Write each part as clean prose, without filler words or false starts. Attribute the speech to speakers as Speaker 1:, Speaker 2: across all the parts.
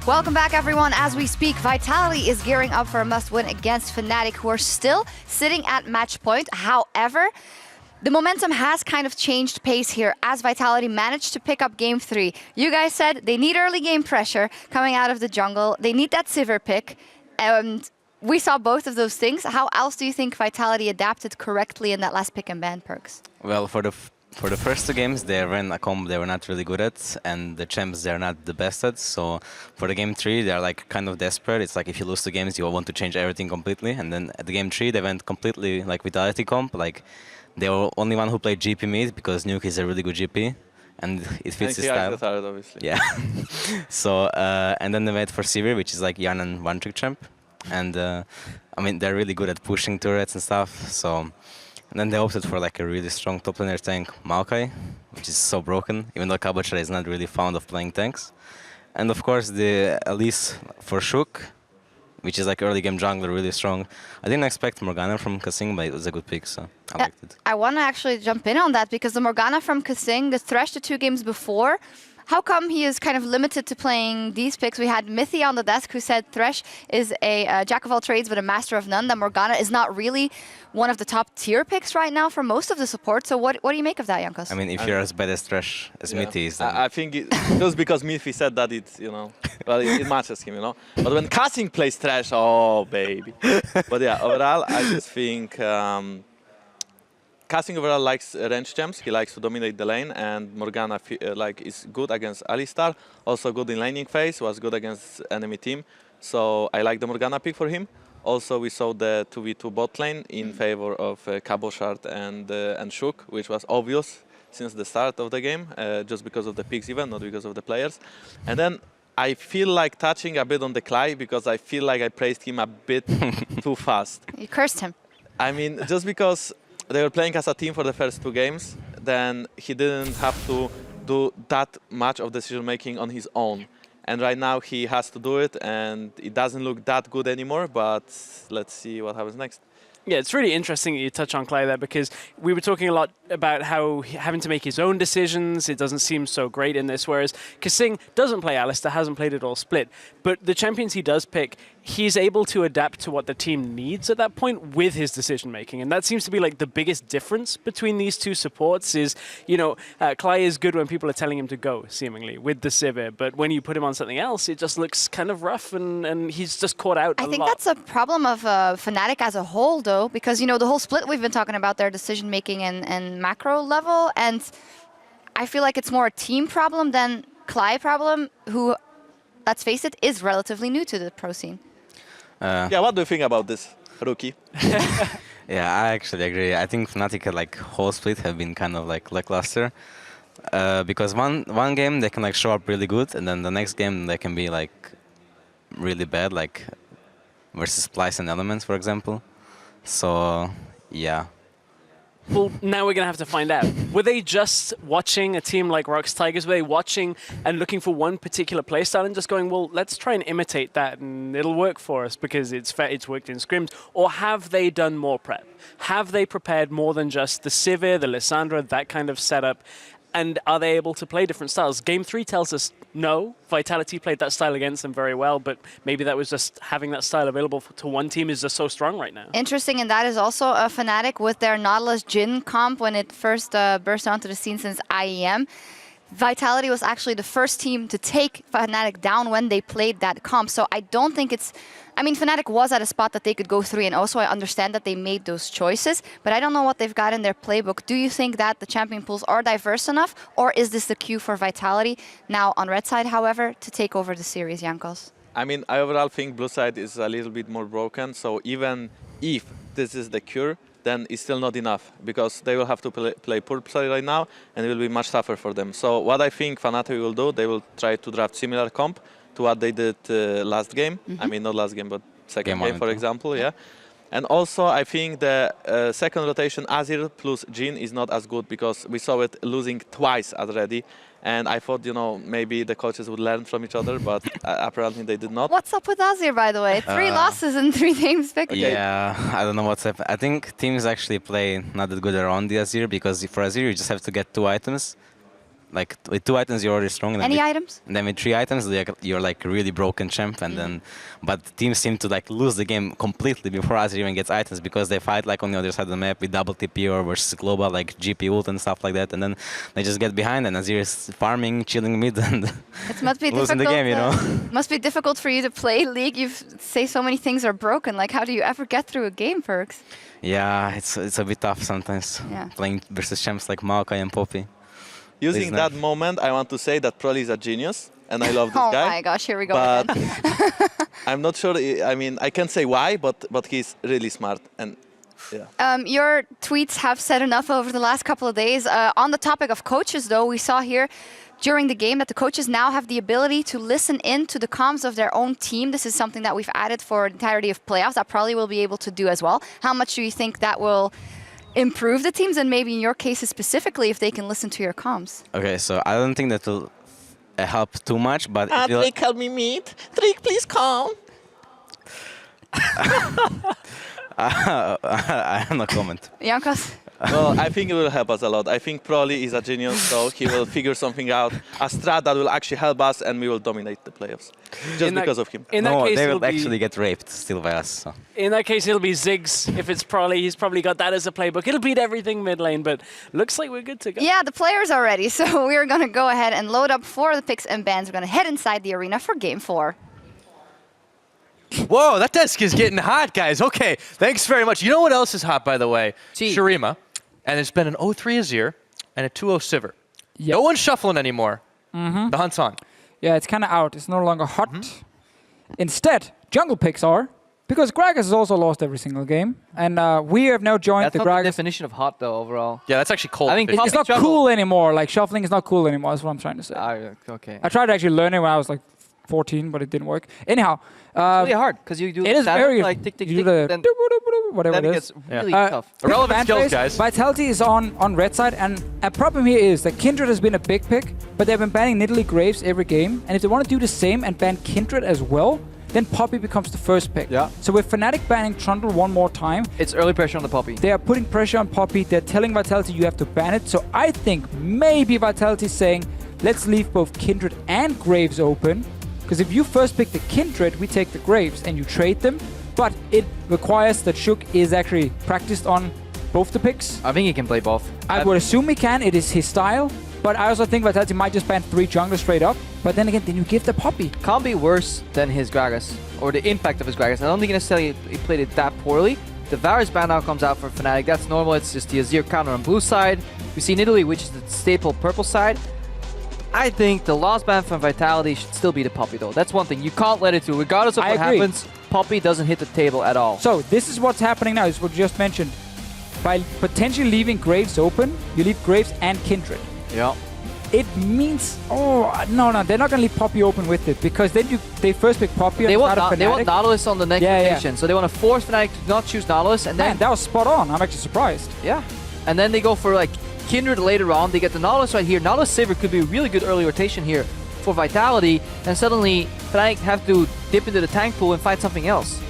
Speaker 1: Welcome back, everyone. As we speak, Vitality is gearing up for a must-win against Fnatic, who are still sitting at match point. However, the momentum has kind of changed pace here as Vitality managed to pick up Game 3. You guys said they need early game pressure coming out of the jungle. They need that Sivir pick. And we saw both of those things. How else do you think Vitality adapted correctly in that last pick and ban, Perks?
Speaker 2: Well, for the first two games, they ran a combo they were not really good at, and the champs they're not the best at. So for the game 3, they're like kind of desperate. It's like if you lose 2 games, you want to change everything completely. And then at the game 3, they went completely like Vitality comp. Like they were only one who played GP mid because Nuke is a really good GP, and it fits his style.
Speaker 3: Tired, obviously.
Speaker 2: Yeah. So and then they went for Sivir, which is like Yarn and one trick champ, and I mean they're really good at pushing turrets and stuff. So. And then they opted for like a really strong top laner tank, Maokai, which is so broken, even though Cabochard is not really fond of playing tanks. And of course the Elise for Shook, which is like early game jungler, really strong. I didn't expect Morgana from Kasing, but it was a good pick, so I liked it.
Speaker 1: I want to actually jump in on that because the Morgana from Kasing, the Thresh the 2 games before, how come he is kind of limited to playing these picks? We had Mithy on the desk who said Thresh is a jack of all trades but a master of none, that Morgana is not really one of the top tier picks right now for most of the support. So what do you make of that, Jankos?
Speaker 2: I mean, if you're as bad as Thresh as Mithy is, then...
Speaker 3: I think just because Mithy said that it's, you know, well, it matches him, you know. But when Kasing plays Thresh, oh, baby. But yeah, overall, I just think... Kasing overall likes range champs. He likes to dominate the lane, and Morgana like is good against Alistar. Also good in laning phase. Was good against enemy team. So I like the Morgana pick for him. Also, we saw the 2v2 bot lane in favor of Cabochard and Shook, which was obvious since the start of the game, just because of the picks even, not because of the players. And then I feel like touching a bit on the Cly because I feel like I praised him a bit too fast.
Speaker 1: You cursed him.
Speaker 3: I mean, just because they were playing as a team for the first 2 games, then he didn't have to do that much of decision-making on his own. And right now he has to do it, and it doesn't look that good anymore, but let's see what happens next.
Speaker 4: Yeah, it's really interesting that you touch on Clay there, because we were talking a lot about how having to make his own decisions, it doesn't seem so great in this, whereas Kasing doesn't play Alistar, hasn't played it all split. But the champions he does pick, he's able to adapt to what the team needs at that point with his decision-making. And that seems to be like the biggest difference between these two supports is, you know, Clay is good when people are telling him to go, seemingly, with the Sivir. But when you put him on something else, it just looks kind of rough, and he's just caught out a lot.
Speaker 1: I think that's a problem of Fnatic as a whole, though, because, you know, the whole split we've been talking about, their decision-making and macro level, and I feel like it's more a team problem than Clay problem, who, let's face it, is relatively new to the pro scene.
Speaker 3: Yeah, what do you think about this, rookie?
Speaker 2: Yeah, I actually agree. I think Fnatic like whole split have been kind of like lackluster, because one game they can like show up really good, and then the next game they can be like really bad, like versus Splice and Elements, for example. So yeah.
Speaker 4: Well, now we're going to have to find out. Were they just watching a team like Rox Tigers? Were they watching and looking for one particular playstyle and just going, well, let's try and imitate that and it'll work for us because it's worked in scrims? Or have they done more prep? Have they prepared more than just the Sivir, the Lissandra, that kind of setup? And are they able to play different styles? Game 3 tells us no. Vitality played that style against them very well, but maybe that was just having that style available to one team is just so strong right now.
Speaker 1: Interesting, and that is also a Fnatic with their Nautilus Jhin comp when it first burst onto the scene since IEM. Vitality was actually the first team to take Fnatic down when they played that comp, so I don't think it's... I mean, Fnatic was at a spot that they could go 3-0, so I understand that they made those choices, but I don't know what they've got in their playbook. Do you think that the champion pools are diverse enough, or is this the cue for Vitality now on red side, however, to take over the series, Jankos?
Speaker 3: I mean, I overall think blue side is a little bit more broken, so even if this is the cure, then it's still not enough, because they will have to play purple side right now, and it will be much tougher for them. So what I think Fnatic will do, they will try to draft similar comp to what they did last game. I mean, not last game, but second game, for example, yeah. And also, I think the second rotation Azir plus Jhin is not as good because we saw it losing twice already. And I thought, you know, maybe the coaches would learn from each other, but apparently they did not.
Speaker 1: What's up with Azir, by the way? 3 losses in 3 games picked.
Speaker 2: Okay. Yeah, I don't know what's happening. I think teams actually play not that good around the Azir, because for Azir you just have to get 2 items. like with 2 items you're already strong. And then
Speaker 1: Any
Speaker 2: with,
Speaker 1: items?
Speaker 2: And then with 3 items, you're like a really broken champ. And then, but teams seem to like lose the game completely before Azir even gets items because they fight like on the other side of the map with double TP or versus global like GP ult and stuff like that. And then they just get behind and Azir is farming, chilling mid, and
Speaker 1: It must be
Speaker 2: losing
Speaker 1: difficult.
Speaker 2: the game, you know.
Speaker 1: Must be difficult for you to play League. You say so many things are broken. Like, how do you ever get through a game, Perks?
Speaker 2: Yeah, it's a bit tough sometimes.
Speaker 1: Yeah.
Speaker 2: Playing versus champs like Maokai and Poppy.
Speaker 3: Using
Speaker 2: Please
Speaker 3: that
Speaker 2: no.
Speaker 3: moment, I want to say that Proli is a genius, and I love this
Speaker 1: Oh
Speaker 3: guy.
Speaker 1: my gosh, here we go
Speaker 3: But
Speaker 1: again.
Speaker 3: I'm not sure. I mean, I can't say why, but he's really smart, and yeah.
Speaker 1: Your tweets have said enough over the last couple of days. On the topic of coaches, though, we saw here during the game that the coaches now have the ability to listen in to the comms of their own team. This is something that we've added for the entirety of playoffs that probably will be able to do as well. How much do you think that will improve the teams, and maybe in your cases specifically, if they can listen to your comms?
Speaker 2: Okay, so I don't think that will help too much, but it will,
Speaker 3: Trick, help me meet. Trick, please come.
Speaker 2: I have no comment.
Speaker 1: Jankos?
Speaker 3: Well, I think it will help us a lot. I think Proli is a genius, so he will figure something out, a strat that will actually help us, and we will dominate the playoffs just because of him.
Speaker 4: In that
Speaker 2: No,
Speaker 4: case,
Speaker 2: they
Speaker 4: it'll
Speaker 2: will
Speaker 4: be,
Speaker 2: actually get raped still by us. So.
Speaker 4: in that case, it'll be Ziggs. If it's Prolly, he's probably got that as a playbook. It'll beat everything mid lane, but looks like we're good to go.
Speaker 1: Yeah, the players are ready, so we're going to go ahead and load up for the picks and bans. We're going to head inside the arena for Game 4.
Speaker 5: Whoa, that desk is getting hot, guys. Okay, thanks very much. You know what else is hot, by the way? Shurima. And it's been an 0-3 Azir and a 2-0 Sivir.
Speaker 6: Yep.
Speaker 5: No one's shuffling anymore. The hunt's on.
Speaker 6: Yeah, it's kind of out. It's no longer hot. Instead, jungle picks are, because Gragas has also lost every single game. And we have now joined
Speaker 7: That's
Speaker 6: the
Speaker 7: not the
Speaker 6: Gragas.
Speaker 7: definition of hot, though, overall.
Speaker 5: Yeah, that's actually cold.
Speaker 7: I think
Speaker 6: It's not
Speaker 7: jungle.
Speaker 6: cool anymore. Like, shuffling is not cool anymore, is what I'm trying to say.
Speaker 7: Okay.
Speaker 6: I tried to actually learn it when I was like 14, but it didn't work. Anyhow,
Speaker 7: It's really hard, because you do
Speaker 6: it is
Speaker 7: that,
Speaker 6: very
Speaker 7: like tick, tick,
Speaker 6: you do
Speaker 7: tick,
Speaker 6: the
Speaker 7: then,
Speaker 6: whatever
Speaker 7: then
Speaker 6: it
Speaker 7: it
Speaker 6: is.
Speaker 7: gets really tough.
Speaker 5: Irrelevant
Speaker 6: Fan
Speaker 5: skills,
Speaker 6: base,
Speaker 5: guys.
Speaker 6: Vitality is on red side, and a problem here is that Kindred has been a big pick, but they've been banning Nidalee Graves every game, and if they want to do the same and ban Kindred as well, then Poppy becomes the first pick.
Speaker 7: Yeah.
Speaker 6: So with Fnatic banning Trundle one more time,
Speaker 7: It's early pressure on the Poppy.
Speaker 6: they are putting pressure on Poppy. They're telling Vitality you have to ban it. So I think maybe Vitality is saying, let's leave both Kindred and Graves open. Because if you first pick the Kindred, we take the Graves and you trade them. But it requires that Shook is actually practiced on both the picks.
Speaker 7: I think he can play both.
Speaker 6: I would assume he can. It is his style. But I also think Vitality might just ban 3 junglers straight up. But then again, then you give the Poppy.
Speaker 7: Can't be worse than his Gragas, or the impact of his Gragas. I don't think necessarily he played it that poorly. The Varus ban now comes out for Fnatic. That's normal. It's just the Azir counter on blue side. We see Nidalee, which is the staple purple side. I think the last ban from Vitality should still be the Poppy, though. That's one thing. You can't let it through. Regardless of
Speaker 6: I
Speaker 7: what
Speaker 6: agree.
Speaker 7: happens, Poppy doesn't hit the table at all.
Speaker 6: So this is what's happening now. Is what you just mentioned. By potentially leaving Graves open, you leave Graves and Kindred.
Speaker 7: Yeah.
Speaker 6: It means, no, they're not gonna leave Poppy open with it, because then they first pick Poppy on
Speaker 7: They
Speaker 6: the
Speaker 7: want,
Speaker 6: side of
Speaker 7: they want
Speaker 6: Fnatic.
Speaker 7: Nautilus on the next
Speaker 6: Yeah, yeah.
Speaker 7: rotation. So they want to force Fnatic to not choose Nautilus, and then
Speaker 6: Man, that was spot on. I'm actually surprised.
Speaker 7: yeah, and then they go for like Kindred later on. They get the Nautilus right here. Nautilus Sivir could be a really good early rotation here for Vitality, and suddenly Fnatic have to dip into the tank pool and find something else.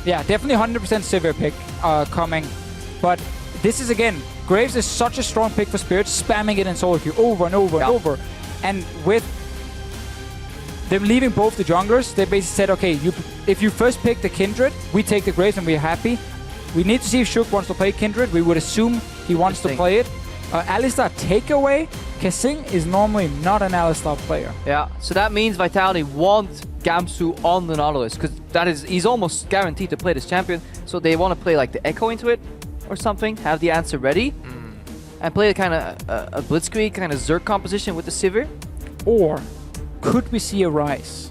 Speaker 6: Yeah, definitely 100% Sivir pick coming, but this is again, Graves is such a strong pick for Spirit, spamming it in solo queue over and over and over. And with them leaving both the junglers, they basically said, okay, if you first pick the Kindred, we take the Graves and we're happy. We need to see if Shook wants to play Kindred. We would assume he wants to play it. Alistar takeaway. Kasing is normally not an Alistar player.
Speaker 7: Yeah, so that means Vitality want Gamsu on the Nautilus, because he's almost guaranteed to play this champion. So they want to play like the Echo into it or something, have the answer ready, and play a kind of a blitzkrieg, kind of Zerg composition with the Sivir.
Speaker 6: Or could we see a Rise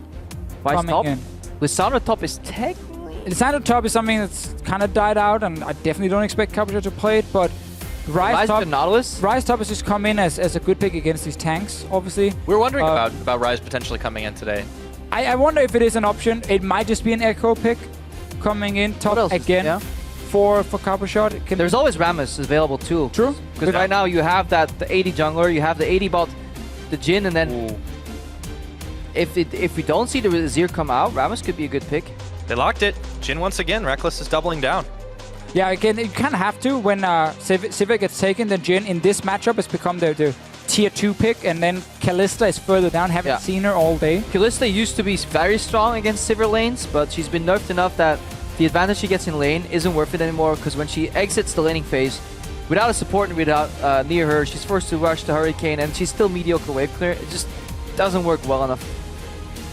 Speaker 7: Vice
Speaker 6: coming
Speaker 7: top.
Speaker 6: in?
Speaker 7: Lissandra top is technically...
Speaker 6: Lissandra top is something that's kind of died out, and I definitely don't expect Capital to play it, but Rise top,
Speaker 7: to Nautilus?
Speaker 6: Rise top has just come in as a good pick against these tanks, obviously.
Speaker 5: We're wondering about Ryze potentially coming in today.
Speaker 6: I wonder if it is an option. It might just be an Echo pick coming in top again for Copper Shot.
Speaker 7: There's always Rammus available too.
Speaker 6: True.
Speaker 7: Because right now you have the 80 jungler, you have the 80 bot, the Jhin, and then if we don't see the Azir come out, Rammus could be a good pick.
Speaker 5: They locked it. Jhin once again. Reckless is doubling down.
Speaker 6: Yeah, again, you kind of have to. When Sivir gets taken, then Jhin in this matchup has become the tier 2 pick, and then Kalista is further down. Haven't seen her all day.
Speaker 7: Kalista used to be very strong against Sivir lanes, but she's been nerfed enough that the advantage she gets in lane isn't worth it anymore, because when she exits the laning phase, without a support and without near her, she's forced to rush the Hurricane, and she's still mediocre wave clear. It just doesn't work well enough.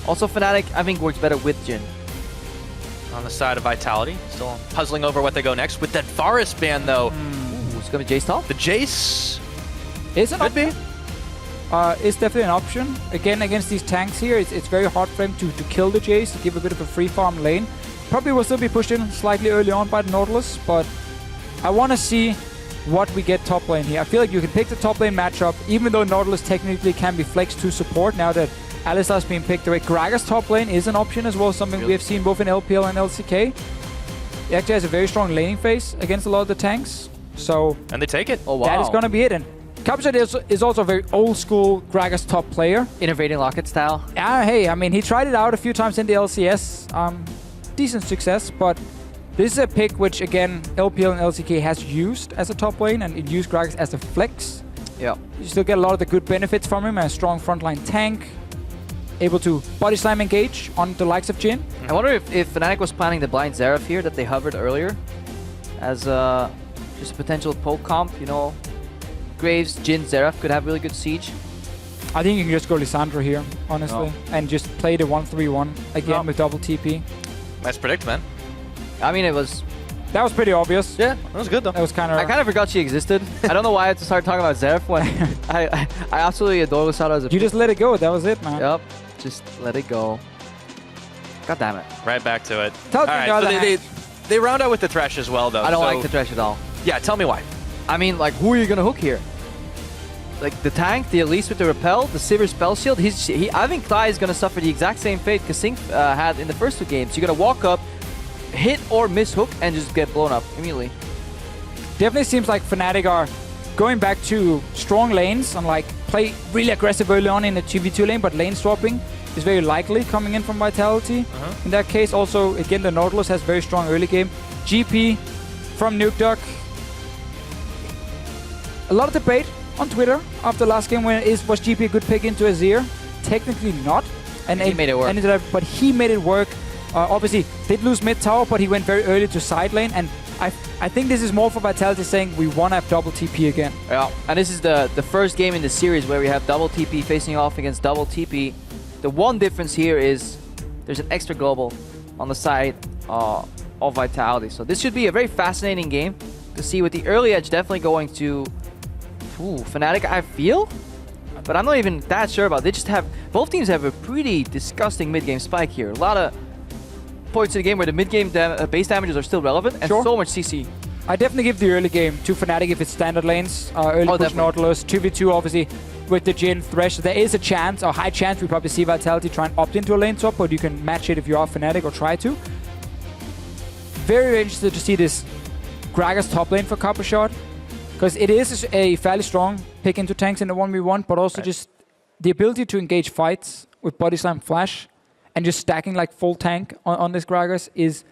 Speaker 7: Also, Fnatic, I think, works better with Jhin.
Speaker 5: On the side of Vitality, still puzzling over what they go next. With that Varus ban, though,
Speaker 7: Ooh, it's going to be Jace top?
Speaker 5: the Jace
Speaker 6: Is an
Speaker 5: could be.
Speaker 6: It's definitely an option. Again, against these tanks here, it's very hard for him to kill the Jace, to give a bit of a free farm lane. Probably will still be pushed in slightly early on by the Nautilus, but I want to see what we get top lane here. I feel like you can pick the top lane matchup, even though Nautilus technically can be flexed to support now that Alistar's being picked away. Gragas top lane is an option as well, something we have seen both in LPL and LCK. He actually has a very strong laning phase against a lot of the tanks, so...
Speaker 5: And they take it.
Speaker 7: Oh, wow.
Speaker 6: That is going to be it. And Capsule is also a very old school Gragas top player.
Speaker 7: Innovating Locket style.
Speaker 6: Yeah, hey, I mean, he tried it out a few times in the LCS. Decent success, but this is a pick which, again, LPL and LCK has used as a top lane, and it used Gragas as a flex.
Speaker 7: Yeah.
Speaker 6: You still get a lot of the good benefits from him, a strong frontline tank, able to body slam engage on the likes of Jhin.
Speaker 7: I wonder if Fnatic was planning the blind Xerath here that they hovered earlier as just a potential poke comp, you know. Graves, Jhin, Xerath could have really good siege.
Speaker 6: I think you can just go Lissandra here, honestly, and just play the 1-3-1 again with double TP.
Speaker 5: Nice predict, man.
Speaker 7: I mean, it was...
Speaker 6: That was pretty obvious.
Speaker 5: Yeah, that was good, though.
Speaker 6: That was kind of...
Speaker 7: I kind of forgot she existed. I don't know why I had to start talking about Xerath when I absolutely adore Lissandra as a...
Speaker 6: You just let it go. That was it, man.
Speaker 7: Yep. Just let it go. God damn it.
Speaker 5: Right back to it.
Speaker 6: Tell
Speaker 5: All
Speaker 6: me
Speaker 5: right,
Speaker 6: about
Speaker 5: so
Speaker 6: that.
Speaker 5: they round out with the Thresh as well, though.
Speaker 7: I don't
Speaker 5: so
Speaker 7: like the Thresh at all.
Speaker 5: Yeah, tell me why.
Speaker 7: I mean, like, who are you going to hook here? Like, the tank, the Elise with the Repel, the Sivir Spell Shield. I think Clyde is going to suffer the exact same fate Kasink had in the first 2 games. You're going to walk up, hit or miss hook, and just get blown up immediately.
Speaker 6: Definitely seems like Fnatic are going back to strong lanes and like play really aggressive early on in the 2v2 lane, but lane swapping is very likely coming in from Vitality. In that case, also, again, the Nautilus has very strong early game. GP from Nukeduck. A lot of debate on Twitter after last game when was GP a good pick into Azir? Technically not. And
Speaker 7: he made it work.
Speaker 6: But he made it work. Obviously, did lose mid tower, but he went very early to side lane. And I think this is more for Vitality saying we want to have double TP again.
Speaker 7: Yeah, and this is the first game in the series where we have double TP facing off against double TP. The one difference here is there's an extra global on the side of Vitality. So this should be a very fascinating game to see, with the early edge definitely going to Fnatic, I feel. But I'm not even that sure about it. They just have... Both teams have a pretty disgusting mid-game spike here. A lot of points in the game where the mid-game base damages are still relevant, and so much CC.
Speaker 6: I definitely give the early game to Fnatic if it's standard lanes. Early push
Speaker 7: definitely.
Speaker 6: Nautilus, 2v2 obviously with the Jhin Thresh. There is a chance, a high chance, we probably see Vitality try and opt into a lane swap, but you can match it if you are Fnatic or try to. Very, very interested to see this Gragas top lane for Copper Shot, because it is a fairly strong pick into tanks in the 1v1, but also just the ability to engage fights with Body Slam Flash and just stacking like full tank on this Gragas is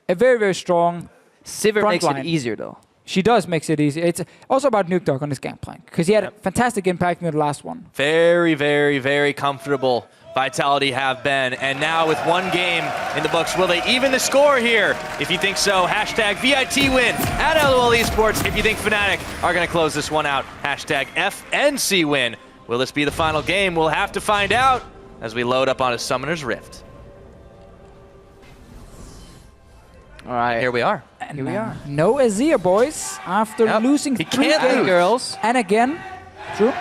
Speaker 6: a very, very strong
Speaker 7: Sivir
Speaker 6: front
Speaker 7: makes
Speaker 6: line.
Speaker 7: it easier though.
Speaker 6: She does makes it easy. It's also about Nukeduck on this gangplank, because he had a fantastic impact in the last one.
Speaker 5: Very, very, very comfortable Vitality have been. And now with 1 game in the books, will they even the score here? If you think so, hashtag VIT win at LOL Esports. If you think Fnatic are going to close this one out, hashtag FNC win. Will this be the final game? We'll have to find out as we load up on a Summoner's Rift.
Speaker 7: All right.
Speaker 5: Here we are.
Speaker 6: And here we are. No Azir, boys, after losing 3
Speaker 5: can't
Speaker 6: games.
Speaker 5: lose.
Speaker 7: Girls.
Speaker 6: And again, true.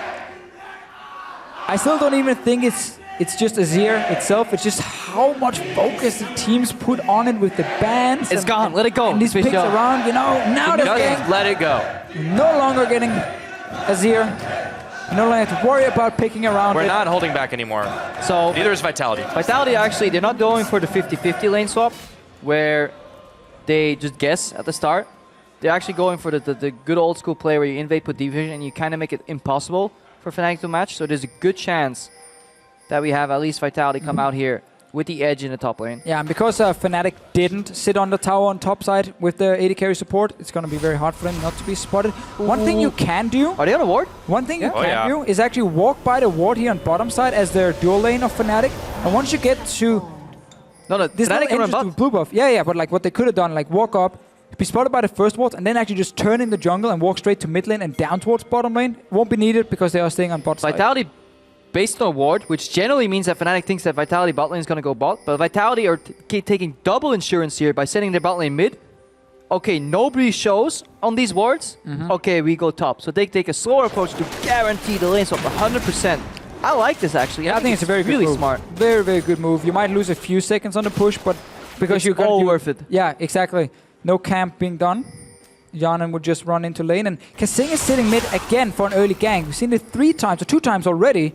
Speaker 6: I still don't even think it's just Azir itself. It's just how much focus the teams put on it with the bans.
Speaker 7: It's gone. Let it go.
Speaker 6: And these picks around, you know, now they're
Speaker 5: Just
Speaker 6: getting
Speaker 5: let it go.
Speaker 6: no longer getting Azir. You no longer have to worry about picking around
Speaker 5: We're
Speaker 6: it.
Speaker 5: not holding back anymore.
Speaker 7: So
Speaker 5: Neither is Vitality.
Speaker 7: Vitality actually, they're not going for the 50-50 lane swap where they just guess at the start. They're actually going for the good old school play where you invade, put division, and you kind of make it impossible for Fnatic to match. So there's a good chance that we have at least Vitality come out here with the edge in the top lane.
Speaker 6: Yeah, and because Fnatic didn't sit on the tower on top side with their AD carry support, it's going to be very hard for them not to be spotted. One thing you can do...
Speaker 7: Are they on a ward?
Speaker 6: One thing you can do is actually walk by the ward here on bottom side as their dual lane of Fnatic. And once you get to...
Speaker 7: No,
Speaker 6: this
Speaker 7: Fnatic can run bot.
Speaker 6: blue buff. Yeah, but like what they could have done, like walk up, be spotted by the first ward, and then actually just turn in the jungle and walk straight to mid lane and down towards bottom lane. Won't be needed because they are staying on bot side.
Speaker 7: Vitality based on ward, which generally means that Fnatic thinks that Vitality bot lane is going to go bot, but Vitality are taking double insurance here by sending their bot lane mid. Okay, nobody shows on these wards. Okay, we go top. So they take a slower approach to guarantee the lane swap 100%. I like this actually.
Speaker 6: I think it's a very good
Speaker 7: really
Speaker 6: move.
Speaker 7: smart.
Speaker 6: Very, very good move. You might lose a few seconds on the push, but because
Speaker 7: it's all worth it.
Speaker 6: Yeah, exactly. No camp being done. Yanan would just run into lane, and Kasing is sitting mid again for an early gank. We've seen it 3 times or 2 times already.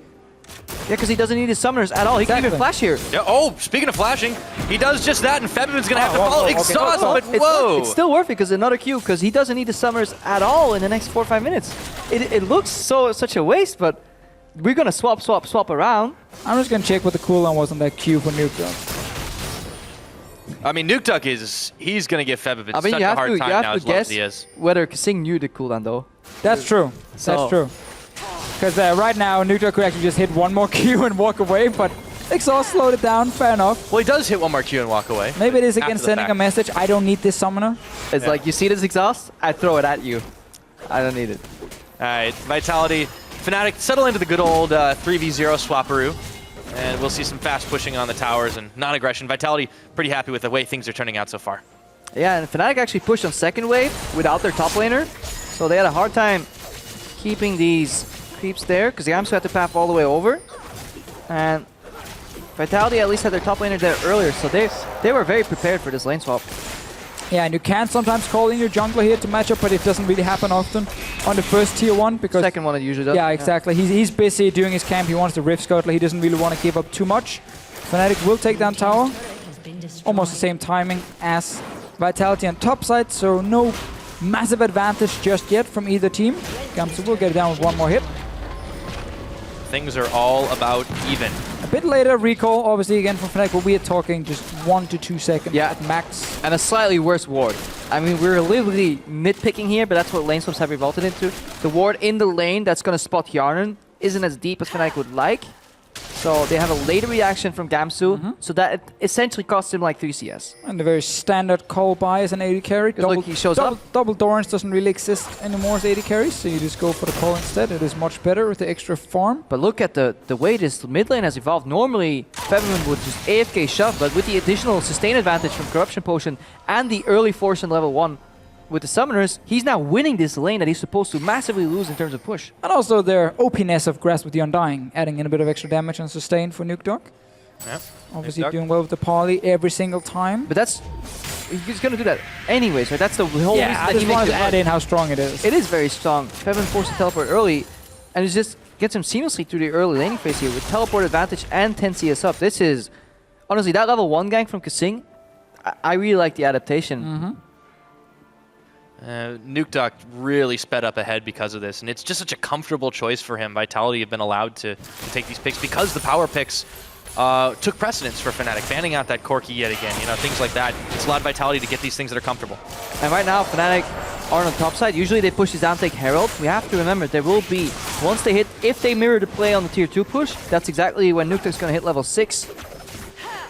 Speaker 7: Yeah, because he doesn't need his summoners at all. He can even flash here.
Speaker 5: Yeah, oh, speaking of flashing, he does just that, and Febiman's going to have to follow exhaust, but whoa!
Speaker 7: It's still worth it because another Q, because he doesn't need the summoners at all in the next 4 or 5 minutes. It looks such a waste, but we're going to swap around.
Speaker 6: I'm just going to check what the cooldown was on that Q for Nuke.
Speaker 5: I mean, Nukeduck he's going to give Febiman
Speaker 7: I mean,
Speaker 5: such a hard time now as long as he
Speaker 7: guess
Speaker 5: is.
Speaker 7: whether Kasing knew the cooldown though.
Speaker 6: That's true. That's true. Because right now, Nukeduck could actually just hit one more Q and walk away, but Exhaust slowed it down. Fair enough.
Speaker 5: Well, he does hit one more Q and walk away.
Speaker 6: Maybe it is again sending a message. I don't need this summoner.
Speaker 7: It's like, you see this exhaust? I throw it at you. I don't need it.
Speaker 5: All right, Vitality. Fnatic settle into the good old 3v0 swapperoo. And we'll see some fast pushing on the towers and non-aggression. Vitality pretty happy with the way things are turning out so far.
Speaker 7: Yeah, and Fnatic actually pushed on second wave without their top laner. So they had a hard time keeping these creeps there because the Yamsu had to path all the way over. And Vitality at least had their top laner there earlier, so they were very prepared for this lane swap.
Speaker 6: Yeah, and you can sometimes call in your jungler here to match up, but it doesn't really happen often on the first tier 1 because...
Speaker 7: Second one it usually does.
Speaker 6: Yeah, exactly. Yeah. He's busy doing his camp. He wants the Rift Scuttler. He doesn't really want to give up too much. Fnatic will take down tower. Almost the same timing as Vitality on top side, so no massive advantage just yet from either team. Gamsu will get it down with one more hit.
Speaker 5: Things are all about even.
Speaker 6: A bit later, recall, obviously, again from Fnatic, but we are talking just 1 to 2 seconds at max.
Speaker 7: And a slightly worse ward. I mean, we're literally nitpicking here, but that's what lane swaps have evolved into. The ward in the lane that's going to spot Yarnan isn't as deep as Fnatic would like. So they have a later reaction from Gamsu, so that it essentially costs him like 3 CS.
Speaker 6: And the very standard call buy as an AD carry.
Speaker 7: Look, he shows up.
Speaker 6: Double Dorans doesn't really exist anymore as AD carries, so you just go for the call instead. It is much better with the extra farm.
Speaker 7: But look at the way this mid lane has evolved. Normally, Febiman would just AFK shove, but with the additional sustain advantage from Corruption Potion and the early force in level 1 with the summoners, he's now winning this lane that he's supposed to massively lose in terms of push.
Speaker 6: And also their OP-ness of Grasp with the Undying, adding in a bit of extra damage and sustain for Nukeduck.
Speaker 5: Yep.
Speaker 6: Obviously doing well with the poly every single time.
Speaker 7: But that's... he's going to do that anyways, right? That's the whole reason
Speaker 6: that he wanted to add in how strong it is.
Speaker 7: It is very strong. Febiman forced to teleport early, and it just gets him seamlessly through the early laning phase here with teleport advantage and 10 CS up. This is... honestly, that level 1 gank from Kasing, I really like the adaptation.
Speaker 5: Nukeduck really sped up ahead because of this, and it's just such a comfortable choice for him. Vitality have been allowed to take these picks because the power picks took precedence for Fnatic, banning out that Corki yet again, you know, things like that. It's allowed Vitality to get these things that are comfortable.
Speaker 7: And right now, Fnatic are on the top side. Usually they push this down, take Herald. We have to remember, there will be, once they hit, if they mirror the play on the tier 2 push, that's exactly when Nukeduck's going to hit level 6.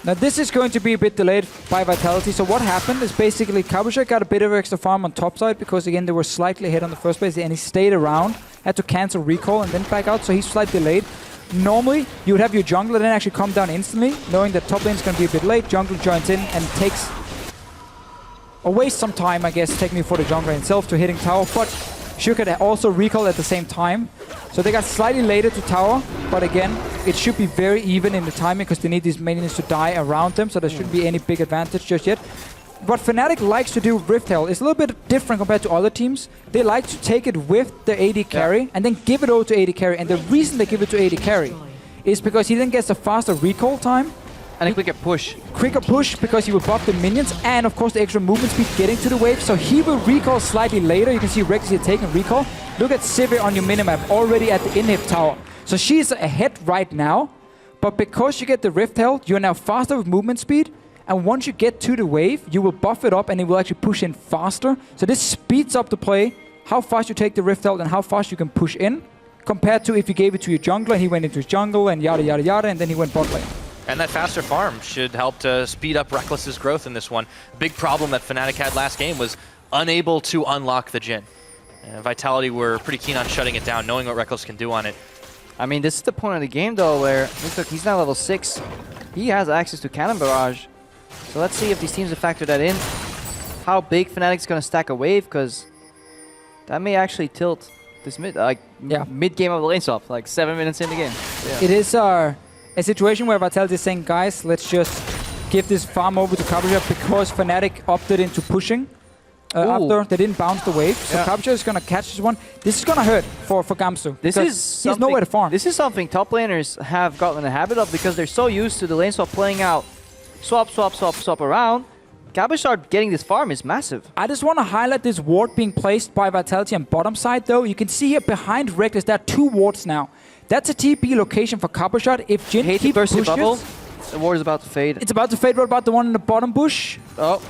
Speaker 6: Now this is going to be a bit delayed by Vitality, so what happened is basically Kabusha got a bit of extra farm on top side because again they were slightly ahead on the first base and he stayed around, had to cancel recall and then back out, so he's slightly delayed. Normally you would have your jungler then actually come down instantly, knowing that top lane is going to be a bit late, jungler joins in and takes or wastes some time, I guess, technically for the jungler himself to hitting tower, but Should also recall at the same time. So they got slightly later to tower, but again, it should be very even in the timing because they need these minions to die around them, so there shouldn't be any big advantage just yet. What Fnatic likes to do with Rift Herald is a little bit different compared to other teams. They like to take it with the AD carry and then give it over to AD carry. And the reason they give it to AD carry is because he then gets a faster recall time.
Speaker 7: And a quicker push.
Speaker 6: Quicker push because he will buff the minions and of course the extra movement speed getting to the wave. So he will recall slightly later. You can see Rex here taking recall. Look at Sivir on your minimap already at the inhib tower. So she's ahead right now. But because you get the Rift Herald, you're now faster with movement speed. And once you get to the wave, you will buff it up and it will actually push in faster. So this speeds up the play, how fast you take the Rift Herald and how fast you can push in, compared to if you gave it to your jungler and he went into his jungle and yada yada yada and then he went bot lane.
Speaker 5: And that faster farm should help to speed up Reckless's growth in this one. Big problem that Fnatic had last game was unable to unlock the Jhin. Vitality were pretty keen on shutting it down, knowing what Reckless can do on it.
Speaker 7: I mean, this is the point of the game, though, where he's now level 6. He has access to Cannon Barrage. So let's see if these teams have factored that in. How big Fnatic's going to stack a wave, because that may actually tilt this mid-game of the lane swap, like 7 minutes in the game. Yeah.
Speaker 6: It is a situation where Vitality is saying, guys, let's just give this farm over to Cabrera because Fnatic opted into pushing. After they didn't bounce the wave, so Cabrera is gonna catch this one. This is gonna hurt for Gamsu.
Speaker 7: He has nowhere to farm. This is something top laners have gotten in the habit of because they're so used to the lane swap playing out, swap around. Cabrera getting this farm is massive.
Speaker 6: I just want to highlight this ward being placed by Vitality on bottom side, though. You can see here behind Reckless, there are 2 wards now. That's a TP location for Cabrera. If Jhin keeps pushes,
Speaker 7: bubble. The ward is about to fade.
Speaker 6: It's about to fade. What about the one in the bottom bush?
Speaker 7: Oh.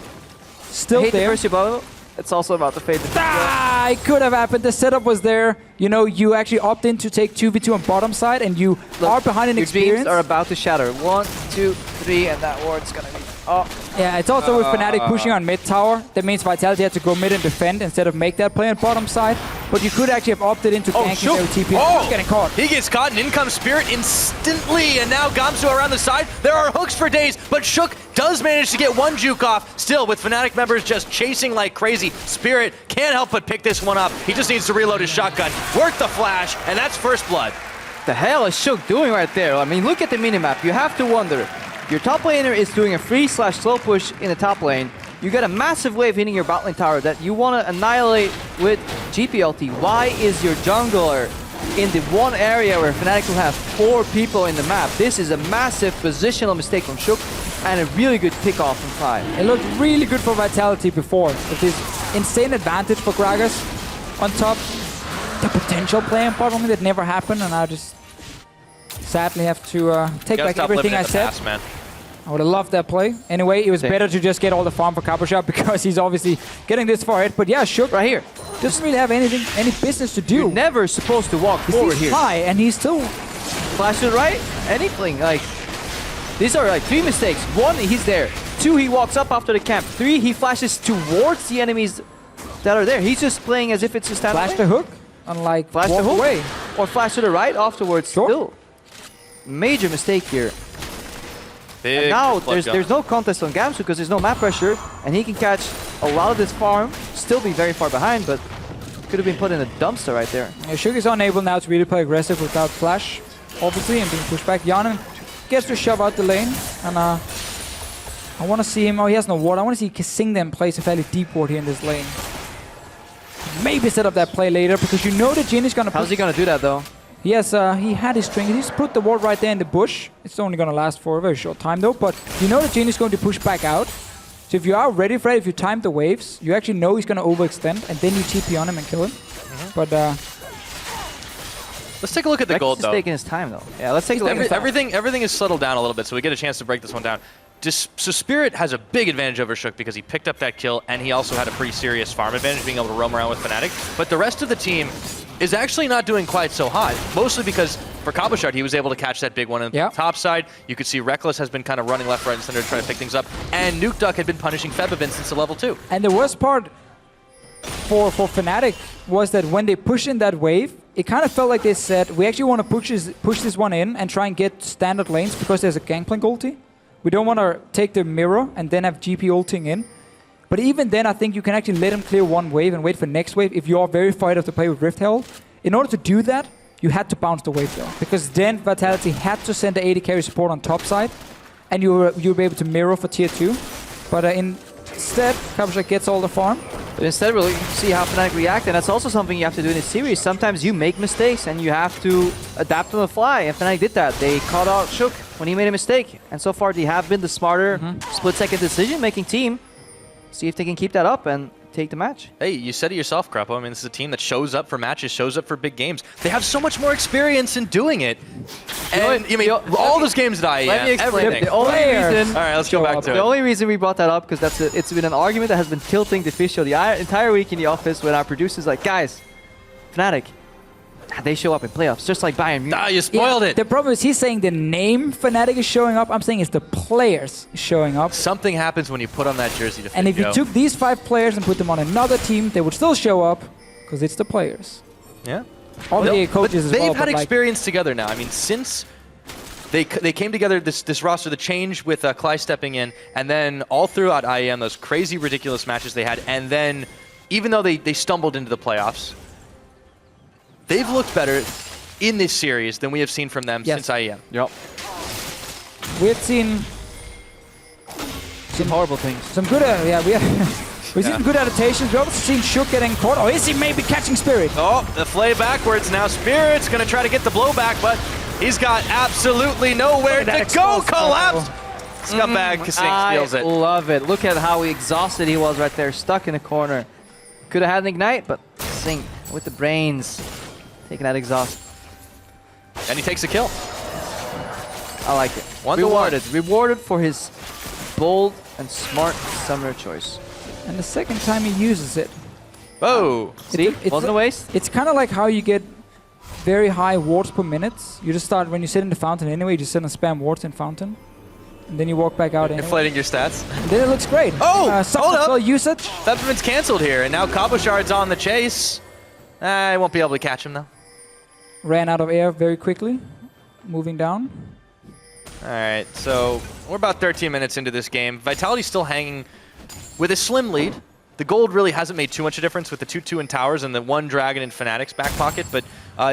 Speaker 6: Still there.
Speaker 7: It's also about to fade.
Speaker 6: It could have happened. The setup was there. You know, you actually opt in to take 2v2 on bottom side, and you are behind an experience.
Speaker 7: Your dreams are about to shatter. 1, 2, 3, and that ward's gonna be. Oh.
Speaker 6: Yeah, it's also with Fnatic pushing on mid tower. That means Vitality had to go mid and defend instead of make that play on bottom side. But you could actually have opted into ganking their TP. He's getting caught.
Speaker 5: He gets caught, and in comes Spirit instantly, and now Gamsu around the side. There are hooks for days, but Shook does manage to get one juke off. Still, with Fnatic members just chasing like crazy, Spirit can't help but pick this one up. He just needs to reload his shotgun, work the flash, and that's first blood.
Speaker 7: The hell is Shook doing right there? I mean, look at the minimap. You have to wonder. Your top laner is doing a free/slow push in the top lane. You got a massive wave hitting your bot lane tower that you want to annihilate with GPLT. Why is your jungler in the one area where Fnatic will have 4 people in the map? This is a massive positional mistake from Shook and a really good pick off from Pride.
Speaker 6: It looked really good for Vitality before, with this insane advantage for Gragas on top. The potential play in bottom lane that never happened, and I just sadly have to take back everything I said.
Speaker 5: Past, man.
Speaker 6: I would have loved that play. Anyway, it was better to just get all the farm for Cabrera because he's obviously getting this far ahead. But yeah, Shook right here doesn't really have any business to do.
Speaker 7: You're never supposed to walk forward here.
Speaker 6: He's high and he's still
Speaker 7: flash to the right. Anything like these are like 3 mistakes. 1, he's there. 2, he walks up after the camp. 3, he flashes towards the enemies that are there. He's just playing as if it's a stand.
Speaker 6: Flash the hook, unlike
Speaker 7: flash
Speaker 6: walk
Speaker 7: the hook
Speaker 6: away,
Speaker 7: or flash to the right afterwards.
Speaker 6: Sure.
Speaker 7: Still, major mistake here.
Speaker 5: Big
Speaker 7: and now there's no contest on Gamsu because there's no map pressure, and he can catch a lot of this farm. Still be very far behind, but could have been put in a dumpster right there.
Speaker 6: Yeah, Shook is unable now to really play aggressive without flash, obviously, and being pushed back. Yanan gets to shove out the lane, and I want to see him. Oh, he has no ward. I want to see Kasingdem place a fairly deep ward here in this lane. Maybe set up that play later because you know that Jhin is gonna.
Speaker 7: How's he gonna do that though?
Speaker 6: Yes, he had his string. He just put the ward right there in the bush. It's only going to last for a very short time though, but you know that Jhin is going to push back out. So if you are ready for it, if you time the waves, you actually know he's going to overextend, and then you TP on him and kill him. But
Speaker 5: let's take a look at the gold though.
Speaker 7: He's taking his time though. Yeah, let's take a look at
Speaker 5: everything is settled down a little bit, so we get a chance to break this one down. So Spirit has a big advantage over Shook because he picked up that kill, and he also had a pretty serious farm advantage, being able to roam around with Fnatic. But the rest of the team is actually not doing quite so hot, mostly because for Cabrera, he was able to catch that big one on the top side. You could see Reckless has been kind of running left, right, and center to try to pick things up, and Nuke Duck had been punishing Febivin since the level 2.
Speaker 6: And the worst part for Fnatic was that when they pushed in that wave, it kind of felt like they said, we actually want to push this one in and try and get standard lanes because there's a Gangplank ulti. We don't want to take the mirror and then have GP ulting in. But even then, I think you can actually let him clear one wave and wait for next wave if you are very fired up to play with Rift Herald. In order to do that, you had to bounce the wave though, because then Vitality had to send the AD carry support on top side, and you'll be able to mirror for tier 2. But instead, Cabrera gets all the farm.
Speaker 7: But instead, we'll see how Fnatic react, and that's also something you have to do in this series. Sometimes you make mistakes, and you have to adapt on the fly, and Fnatic did that. They caught out Shook when he made a mistake, and so far they have been the smarter split-second decision-making team. See if they can keep that up and take the match.
Speaker 5: Hey, you said it yourself, Krappo. I mean, this is a team that shows up for matches, shows up for big games. They have so much more experience in doing it. And I mean, all those games at IEM,
Speaker 7: Let me explain.
Speaker 5: everything.
Speaker 7: The only reason,
Speaker 5: All right, let's go back to
Speaker 7: the
Speaker 5: it.
Speaker 7: only reason we brought that up because it's been an argument that has been tilting the official the entire week in the office when our producers like, guys, Fnatic, they show up in playoffs just like Bayern Munich.
Speaker 5: Ah, you spoiled it.
Speaker 6: The problem is he's saying the name Fnatic is showing up. I'm saying it's the players showing up.
Speaker 5: Something happens when you put on that jersey to fit,
Speaker 6: And if you
Speaker 5: Joe.
Speaker 6: took these 5 players and put them on another team, they would still show up because it's the players.
Speaker 5: Yeah.
Speaker 6: All the
Speaker 5: But
Speaker 6: coaches as
Speaker 5: they've
Speaker 6: well.
Speaker 5: had
Speaker 6: but like,
Speaker 5: experience together now. I mean, since they came together, this roster, the change with Klai stepping in, and then all throughout IEM, those crazy, ridiculous matches they had, and then even though they stumbled into the playoffs, they've looked better in this series than we have seen from them since IEM.
Speaker 7: Yep.
Speaker 6: we've seen
Speaker 7: Some horrible things.
Speaker 6: some good, we've seen good adaptations. We've also seen Shook getting caught. Or is he maybe catching Spirit?
Speaker 5: Oh, the flay backwards now. Spirit's going to try to get the blowback, but he's got absolutely nowhere to go. Collapse! Scumbag Kasink steals
Speaker 7: I
Speaker 5: it.
Speaker 7: love it. Look at how exhausted he was right there, stuck in a corner. Could have had an ignite, but Sink with the brains, taking that exhaust.
Speaker 5: And he takes a kill.
Speaker 7: I like it.
Speaker 5: 1-1.
Speaker 7: Rewarded for his bold and smart summoner choice.
Speaker 6: And the second time he uses it.
Speaker 5: Whoa.
Speaker 7: See, wasn't a waste.
Speaker 6: It's kind of like how you get very high wards per minute. You just start, when you sit in the fountain anyway, you just sit and spam wards in fountain. And then you walk back out anyway.
Speaker 5: Inflating your stats.
Speaker 6: And then it looks great.
Speaker 5: Oh, hold up.
Speaker 6: Well usage.
Speaker 5: Thunderman's canceled here, and now Cabochard's on the chase. I won't be able to catch him, though.
Speaker 6: Ran out of air very quickly. Moving down.
Speaker 5: All right, so we're about 13 minutes into this game. Vitality's still hanging with a slim lead. The gold really hasn't made too much of a difference with the 2-2 in towers and the 1 dragon in Fnatic's back pocket. But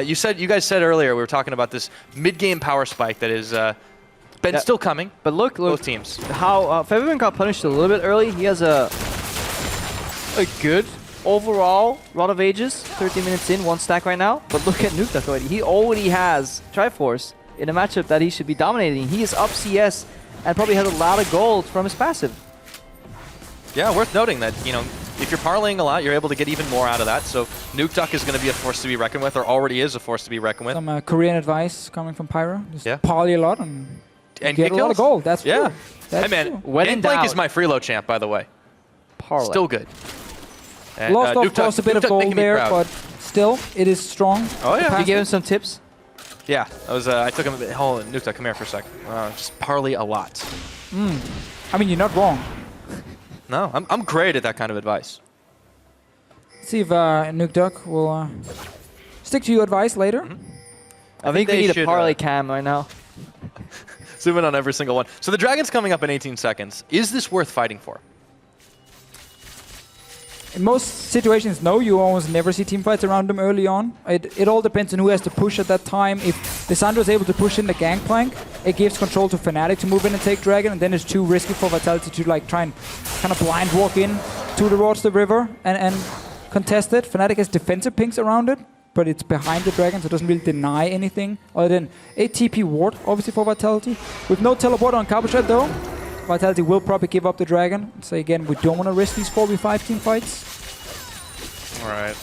Speaker 5: you guys said earlier, we were talking about this mid-game power spike that has been still coming.
Speaker 7: But look,
Speaker 5: Both teams.
Speaker 7: how Featherman got punished a little bit early. He has a good overall Rod of Ages, 13 minutes in, 1 stack right now. But look at Nukeduck already. He already has Triforce in a matchup that he should be dominating. He is up CS and probably has a lot of gold from his passive.
Speaker 5: Yeah, worth noting that, you know, if you're parlaying a lot, you're able to get even more out of that. So Nukeduck is going to be a force to be reckoned with, or already is a force to be reckoned with.
Speaker 6: Some Korean advice coming from Pyro. Just
Speaker 5: Yeah.
Speaker 6: parley a lot and
Speaker 5: And
Speaker 6: get a lot of gold. That's
Speaker 5: Yeah.
Speaker 6: true. That's
Speaker 5: Hey, man,
Speaker 6: true.
Speaker 7: When in
Speaker 5: Gangplank
Speaker 7: doubt.
Speaker 5: is my freelo champ, by the way.
Speaker 7: Parlay.
Speaker 5: Still good. And,
Speaker 6: Lost, of
Speaker 5: Nukeduck-
Speaker 6: course, a bit of
Speaker 5: Nukeduck
Speaker 6: gold
Speaker 5: making me
Speaker 6: there,
Speaker 5: proud.
Speaker 6: but still, it is strong.
Speaker 5: Oh, yeah.
Speaker 7: You gave him some tips?
Speaker 5: Yeah, I took him a bit. Hold on, Nukeduck, come here for a sec. Just parley a lot.
Speaker 6: I mean, you're not wrong.
Speaker 5: No, I'm great at that kind of advice.
Speaker 6: See if Nukeduck will stick to your advice later.
Speaker 7: I think we
Speaker 5: they
Speaker 7: need a
Speaker 5: should,
Speaker 7: parlay cam right now.
Speaker 5: Zoom in on every single one. So the dragon's coming up in 18 seconds. Is this worth fighting for?
Speaker 6: In most situations, no. You almost never see teamfights around them early on. It all depends on who has to push at that time. If Lissandra is able to push in the Gangplank, it gives control to Fnatic to move in and take Dragon, and then it's too risky for Vitality to like try and kind of blind walk in towards the river and contest it. Fnatic has defensive pinks around it, but it's behind the Dragon, so it doesn't really deny anything other than a TP ward, obviously, for Vitality. With no teleport on Cabochard, though, Vitality will probably give up the Dragon. So again, we don't want to risk these 4v5 team fights.
Speaker 5: All right.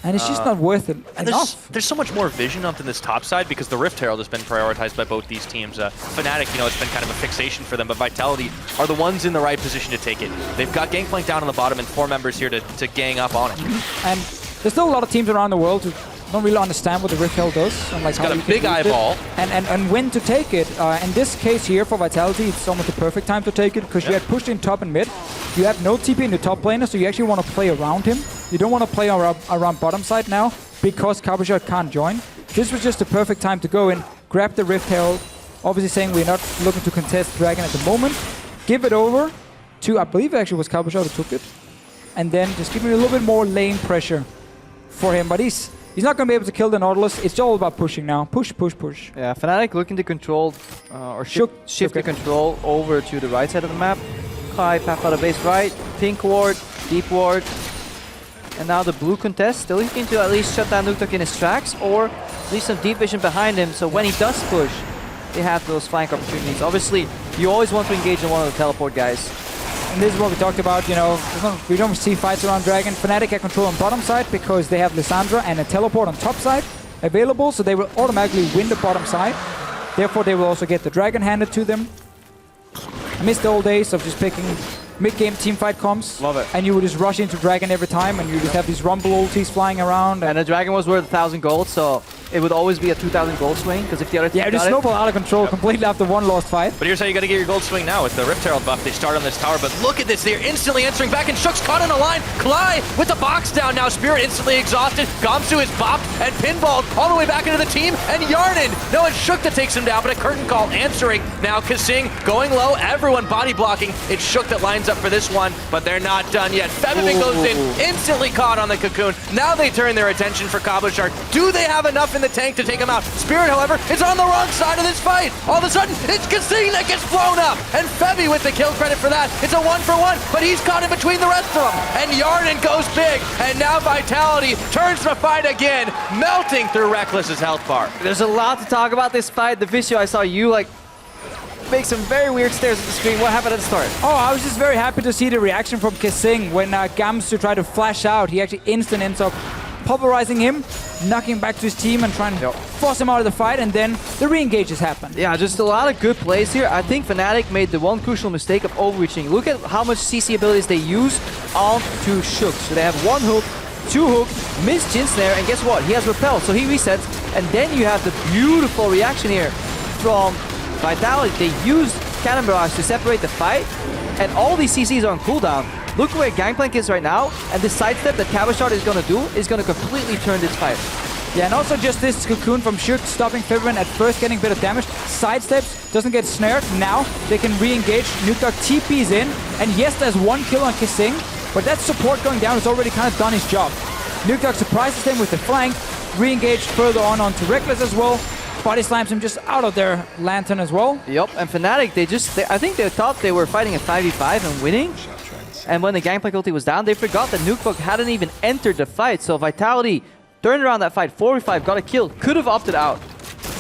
Speaker 6: And it's just not worth it
Speaker 5: And
Speaker 6: enough.
Speaker 5: there's so much more vision up in this top side because the Rift Herald has been prioritized by both these teams. Fnatic, you know, it's been kind of a fixation for them, but Vitality are the ones in the right position to take it. They've got Gangplank down on the bottom and 4 members here to gang up on it.
Speaker 6: And there's still a lot of teams around the world who don't really understand what the Rift Herald does. And like
Speaker 5: It's got a big eyeball.
Speaker 6: And when to take it. In this case here for Vitality, it's almost the perfect time to take it because you had pushed in top and mid. You have no TP in the top laner, so you actually want to play around him. You don't want to play around bottom side now because Cabochard can't join. This was just the perfect time to go in, grab the Rift Herald, obviously saying we're not looking to contest Dragon at the moment. Give it over to, I believe actually was Cabochard who took it. And then just give me a little bit more lane pressure for him. But he's not going to be able to kill the Nautilus. It's all about pushing now. Push, push, push.
Speaker 7: Yeah, Fnatic looking to control or shift the control over to the right side of the map. Kai, path out of base right, pink ward, deep ward. And now the blue contest, still looking to at least shut down Nukeduck in his tracks or leave some deep vision behind him, so when he does push, they have those flank opportunities. Obviously, you always want to engage in one of the teleport guys.
Speaker 6: And this is what we talked about, you know, we don't see fights around Dragon. Fnatic have control on bottom side because they have Lissandra and a teleport on top side available, so they will automatically win the bottom side. Therefore, they will also get the dragon handed to them. I miss the old days of just picking mid-game teamfight comps.
Speaker 7: Love it.
Speaker 6: And you would just rush into dragon every time, and you just have these rumble ultis flying around.
Speaker 7: And the dragon was worth 1,000 gold, so it would always be a 2,000 gold swing, because if the other team
Speaker 6: yeah, just
Speaker 7: got it,
Speaker 6: snowball out of control completely after one lost fight.
Speaker 5: But here's how you got to get your gold swing now with the Rift Herald buff. They start on this tower, but look at this. They're instantly answering back, and Shook's caught in a line. Klai with the box down now. Spirit instantly exhausted. Gamsu is bopped and pinballed all the way back into the team. And Yarnan, no, it's Shook that takes him down, but a curtain call answering. Now Kasing going low, everyone body blocking. It's Shook that lines up for this one, but they're not done yet. Fevivin goes in, instantly caught on the cocoon. Now they turn their attention for Cabochard. Do they have enough in the tank to take him out? Spirit, however, is on the wrong side of this fight. All of a sudden, it's Kasing that gets blown up. And Fevy with the kill credit for that. It's a 1-for-1, but he's caught in between the rest of them. And Yarnan goes big. And now Vitality turns the fight again, melting through Reckless's health bar.
Speaker 7: there's a lot to talk about this fight. The Visio, I saw you like make some very weird stares at the screen. What happened at the start?
Speaker 6: Oh, I was just very happy to see the reaction from Kasing when Gamsu tried to flash out. He actually instant ends up pulverizing him, knocking back to his team and trying to force him out of the fight, and then the re-engages happen.
Speaker 7: Yeah, just a lot of good plays here. I think Fnatic made the one crucial mistake of overreaching. Look at how much CC abilities they use onto Shook. So they have 1 hook, 2 hook, miss Jin Snare, and guess what? He has repel, so he resets. And then you have the beautiful reaction here from Vitality. They used Cannon Barrage to separate the fight, and all these CCs are on cooldown. Look where Gangplank is right now, and the sidestep that Cabochard is going to do is going to completely turn this fight.
Speaker 6: Yeah, and also just this cocoon from Shook stopping Fevivin at first, getting a bit of damage. Sidesteps, doesn't get snared. Now they can re-engage. Nukdog TP's in, and yes, there's 1 kill on Kasing, but that support going down has already kind of done his job. Nukdog surprises him with the flank, re-engaged further on onto Reckless as well. Body slams him just out of their lantern as well.
Speaker 7: Yup, and Fnatic, I think they thought they were fighting a 5v5 and winning. And when the Gangplank ulti was down, they forgot that Nukdog hadn't even entered the fight. So Vitality turned around that fight, 4v5, got a kill, could have opted out.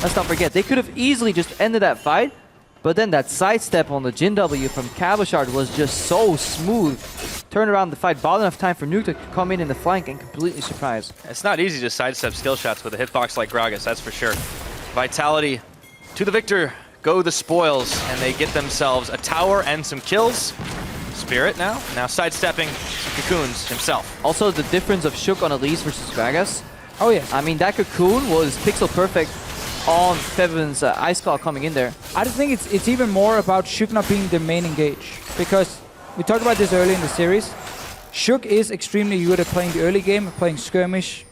Speaker 7: Let's not forget, they could have easily just ended that fight. But then that sidestep on the Jin W from Cabochard was just so smooth. Turned around the fight, bought enough time for Nuke to come in the flank and completely surprise.
Speaker 5: It's not easy to sidestep skill shots with a hitbox like Gragas, that's for sure. Vitality to the victor, go the spoils, and they get themselves a tower and some kills. Spirit now sidestepping some cocoons himself.
Speaker 7: Also, the difference of Shook on Elise versus Gragas.
Speaker 6: Oh yes.
Speaker 7: I mean, that cocoon was pixel perfect on Fevin's Ice Claw coming in there.
Speaker 6: I just think it's even more about Shook not being the main engage, because we talked about this early in the series. Shook is extremely good at playing the early game, playing skirmish,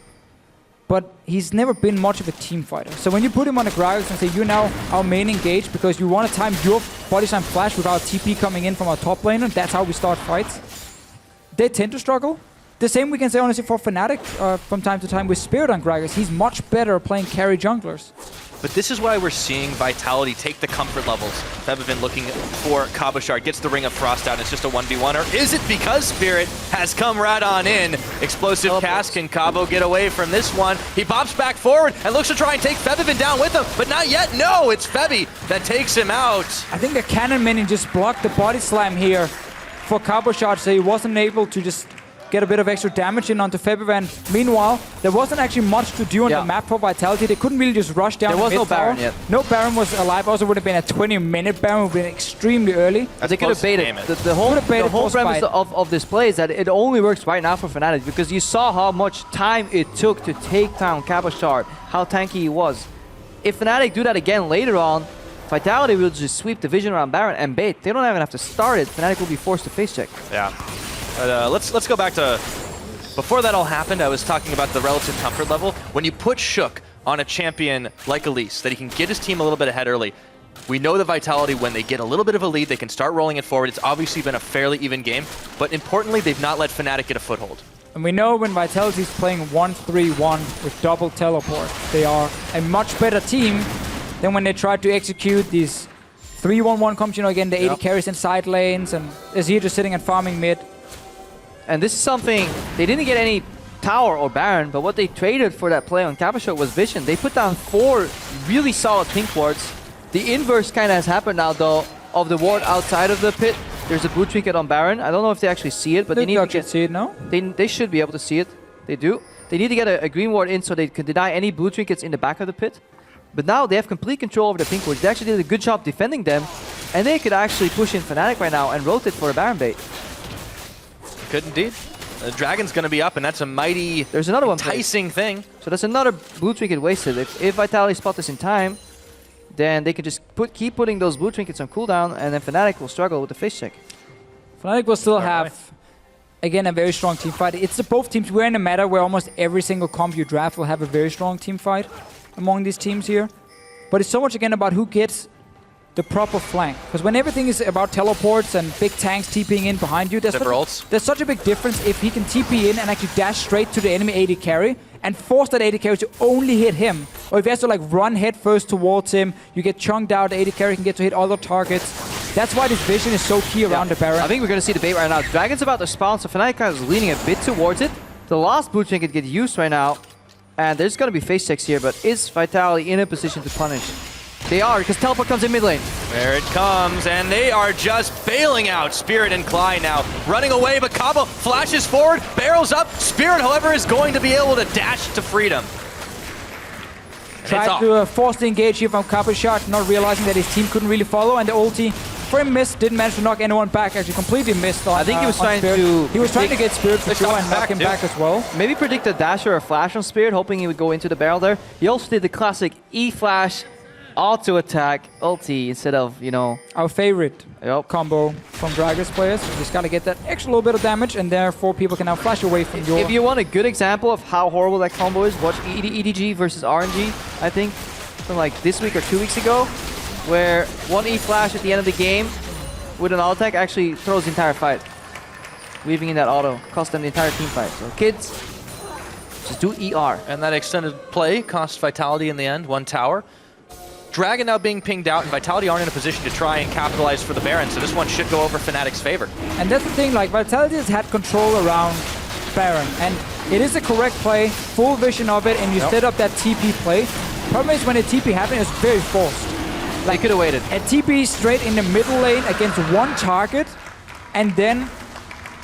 Speaker 6: but he's never been much of a team fighter. So when you put him on the Gragas and say, you're now our main engage because you want to time your body slam flash with our TP coming in from our top laner, that's how we start fights, they tend to struggle. The same we can say honestly for Fnatic from time to time with Spirit on Gragas. He's much better playing carry junglers.
Speaker 5: But this is why we're seeing Vitality take the comfort levels. Fevivin looking for Cabochard, gets the Ring of Frost out, it's just a 1v1. Or is it because Spirit has come right on in? Explosive cast, can Cabo get away from this one? He bops back forward and looks to try and take Fevivin down with him, but not yet. No, it's Fevy that takes him out.
Speaker 6: I think the Cannon Minion just blocked the body slam here for Cabochard, so he wasn't able to just get a bit of extra damage in onto Fevivin. Meanwhile, there wasn't actually much to do on the map for Vitality. They couldn't really just rush down the mid tower.
Speaker 7: There was no Baron yet.
Speaker 6: No Baron was alive. Also would have been a 20-minute Baron. Would have been extremely early.
Speaker 7: They could have baited. The whole premise of this play is that it only works right now for Fnatic, because you saw how much time it took to take down Cabochard, how tanky he was. If Fnatic do that again later on, Vitality will just sweep the vision around Baron and bait. They don't even have to start it. Fnatic will be forced to face check.
Speaker 5: Yeah. But let's go back to before that all happened. I was talking about the relative comfort level. When you put Shook on a champion like Elise, that he can get his team a little bit ahead early, we know that Vitality, when they get a little bit of a lead, they can start rolling it forward. It's obviously been a fairly even game, but importantly, they've not let Fnatic get a foothold.
Speaker 6: And we know when Vitality is playing 1-3-1 with double teleport, they are a much better team than when they try to execute these 3-1-1 comps, you know, again, the 80 carries in side lanes, and Azir just sitting and farming mid.
Speaker 7: And this is something, they didn't get any tower or Baron, but what they traded for that play on Cabochard was vision. They put down 4 really solid pink wards. The inverse kind of has happened now, though, of the ward outside of the pit. There's a blue trinket on Baron. I don't know if they actually see it, but they need to
Speaker 6: see it, no?
Speaker 7: They should be able to see it. They do. They need to get a green ward in so they can deny any blue trinkets in the back of the pit. But now they have complete control over the pink wards. They actually did a good job defending them, and they could actually push in Fnatic right now and rotate for a Baron bait.
Speaker 5: Could indeed. The Dragon's going to be up, and that's a mighty
Speaker 7: There's another one.
Speaker 5: enticing thing.
Speaker 7: So that's another blue trinket wasted. If Vitality spot this in time, then they can just keep putting those blue trinkets on cooldown, and then Fnatic will struggle with the face check.
Speaker 6: Fnatic will still have, again, a very strong team fight. It's the both teams. We're in a meta where almost every single comp you draft will have a very strong team fight among these teams here. But it's so much, again, about who gets the proper flank. Because when everything is about teleports and big tanks TPing in behind you, there's such a big difference if he can TP in and actually dash straight to the enemy AD carry and force that AD carry to only hit him. Or if he has to like run head first towards him, you get chunked out, the AD carry can get to hit other targets. That's why this vision is so key around the Baron.
Speaker 7: I think we're going to see the bait right now. Dragon's about to spawn, so Fnatic is leaning a bit towards it. The last blue trinket get used right now, and there's going to be face checks here, but is Vitality in a position to punish? They are, because teleport comes in mid lane.
Speaker 5: There it comes, and they are just bailing out Spirit and Clyde now. Running away, but Cabo flashes forward, barrels up. Spirit, however, is going to be able to dash to freedom.
Speaker 6: Tried to force the engage here from Cabo shot, not realizing that his team couldn't really follow, and the ulti for him missed, didn't manage to knock anyone back, actually completely missed on
Speaker 7: I think he was trying
Speaker 6: Spirit. He was trying to get Spirit for sure and knock him back as well.
Speaker 7: Maybe predict a dash or a flash on Spirit, hoping he would go into the barrel there. He also did the classic E-flash, auto attack, ulti, instead of, you know...
Speaker 6: Our favorite combo from Gragas players. You just gotta get that extra little bit of damage, and therefore people can now flash away from your...
Speaker 7: If you want a good example of how horrible that combo is, watch EDG versus RNG, I think, from like this week or 2 weeks ago, where one E-flash at the end of the game with an auto attack actually throws the entire fight. Weaving in that auto, cost them the entire team fight. So kids, just do ER.
Speaker 5: And that extended play cost Vitality in the end, one tower. Dragon now being pinged out, and Vitality aren't in a position to try and capitalize for the Baron, so this one should go over Fnatic's favor.
Speaker 6: And that's the thing, like, Vitality has had control around Baron, and it is a correct play, full vision of it, and you set up that TP play. Problem is, when a TP happened, it's very forced.
Speaker 7: Like, could have waited.
Speaker 6: A TP straight in the middle lane against one target, and then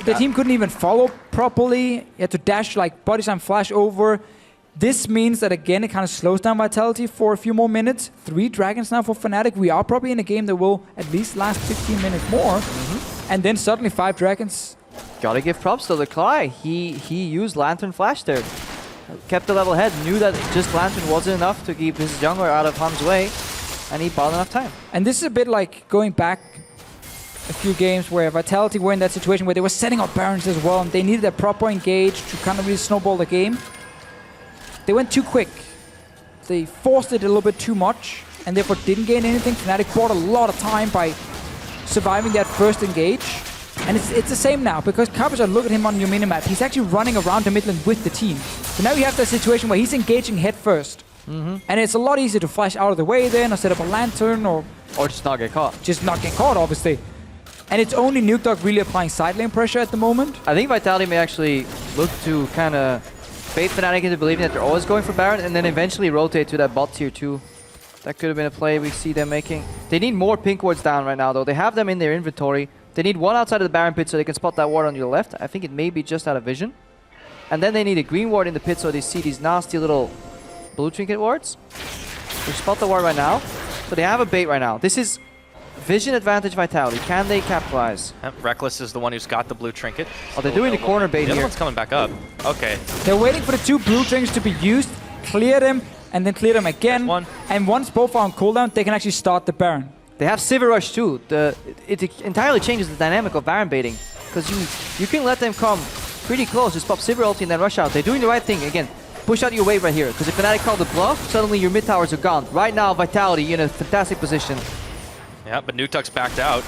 Speaker 6: the team couldn't even follow properly. You had to dash, like, body slam flash over. This means that, again, it kind of slows down Vitality for a few more minutes. 3 Dragons now for Fnatic. We are probably in a game that will at least last 15 minutes more. And then suddenly 5 Dragons.
Speaker 7: Gotta give props to the Cly. He used Lantern Flash there. Kept the level head, knew that just Lantern wasn't enough to keep his jungler out of harm's way. And he bought enough time.
Speaker 6: And this is a bit like going back a few games where Vitality were in that situation where they were setting up Barons as well, and they needed a proper engage to kind of really snowball the game. They went too quick. They forced it a little bit too much, and therefore didn't gain anything. Fnatic bought a lot of time by surviving that first engage. And it's the same now, because Carpenter, look at him on your minimap. He's actually running around the mid lane with the team. So now you have that situation where he's engaging head first. And it's a lot easier to flash out of the way then, or set up a lantern, or
Speaker 7: just not get caught.
Speaker 6: Just not get caught, obviously. And it's only Nuke Dog really applying side lane pressure at the moment.
Speaker 7: I think Vitality may actually look to kind of bait Fnatic into believing that they're always going for Baron, and then eventually rotate to that bot tier 2. That could have been a play we see them making. They need more pink wards down right now, though. They have them in their inventory. They need one outside of the Baron pit so they can spot that ward on your left. I think it may be just out of vision. And then they need a green ward in the pit so they see these nasty little blue trinket wards. They spot the ward right now. So they have a bait right now. This is vision advantage Vitality. Can they capitalize?
Speaker 5: Reckless is the one who's got the blue trinket.
Speaker 7: Oh, they're doing the corner bait
Speaker 5: The other
Speaker 7: here.
Speaker 5: one's coming back up. Okay.
Speaker 6: They're waiting for the 2 blue trinkets to be used, clear them, and then clear them again. And once both are on cooldown, they can actually start the Baron.
Speaker 7: They have Sivir Rush too. It entirely changes the dynamic of Baron baiting. Because you can let them come pretty close, just pop Sivir ulti and then rush out. They're doing the right thing. Again, push out your wave right here. Because if Fnatic call the bluff, suddenly your mid towers are gone. Right now, Vitality in a fantastic position.
Speaker 5: Yeah, but Nuktuk's backed out.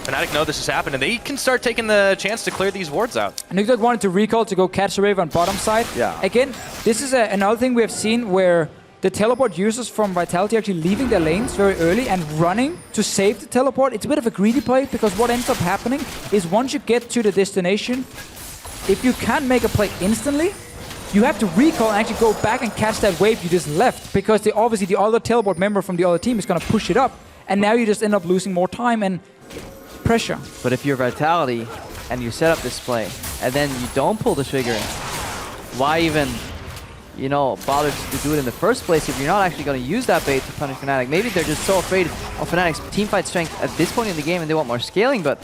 Speaker 5: Fnatic know this has happened, and they can start taking the chance to clear these wards out.
Speaker 6: Nuke Dog wanted to recall to go catch the wave on bottom side.
Speaker 7: Yeah.
Speaker 6: Again, this is another thing we have seen where the teleport users from Vitality actually leaving their lanes very early and running to save the teleport. It's a bit of a greedy play, because what ends up happening is once you get to the destination, if you can't make a play instantly, you have to recall and actually go back and catch that wave you just left, because obviously the other teleport member from the other team is going to push it up, and now you just end up losing more time and pressure.
Speaker 7: But if you're Vitality and you set up this play and then you don't pull the trigger, why even you know, bothered to do it in the first place if you're not actually going to use that bait to punish Fnatic. Maybe they're just so afraid of Fnatic's teamfight strength at this point in the game and they want more scaling, but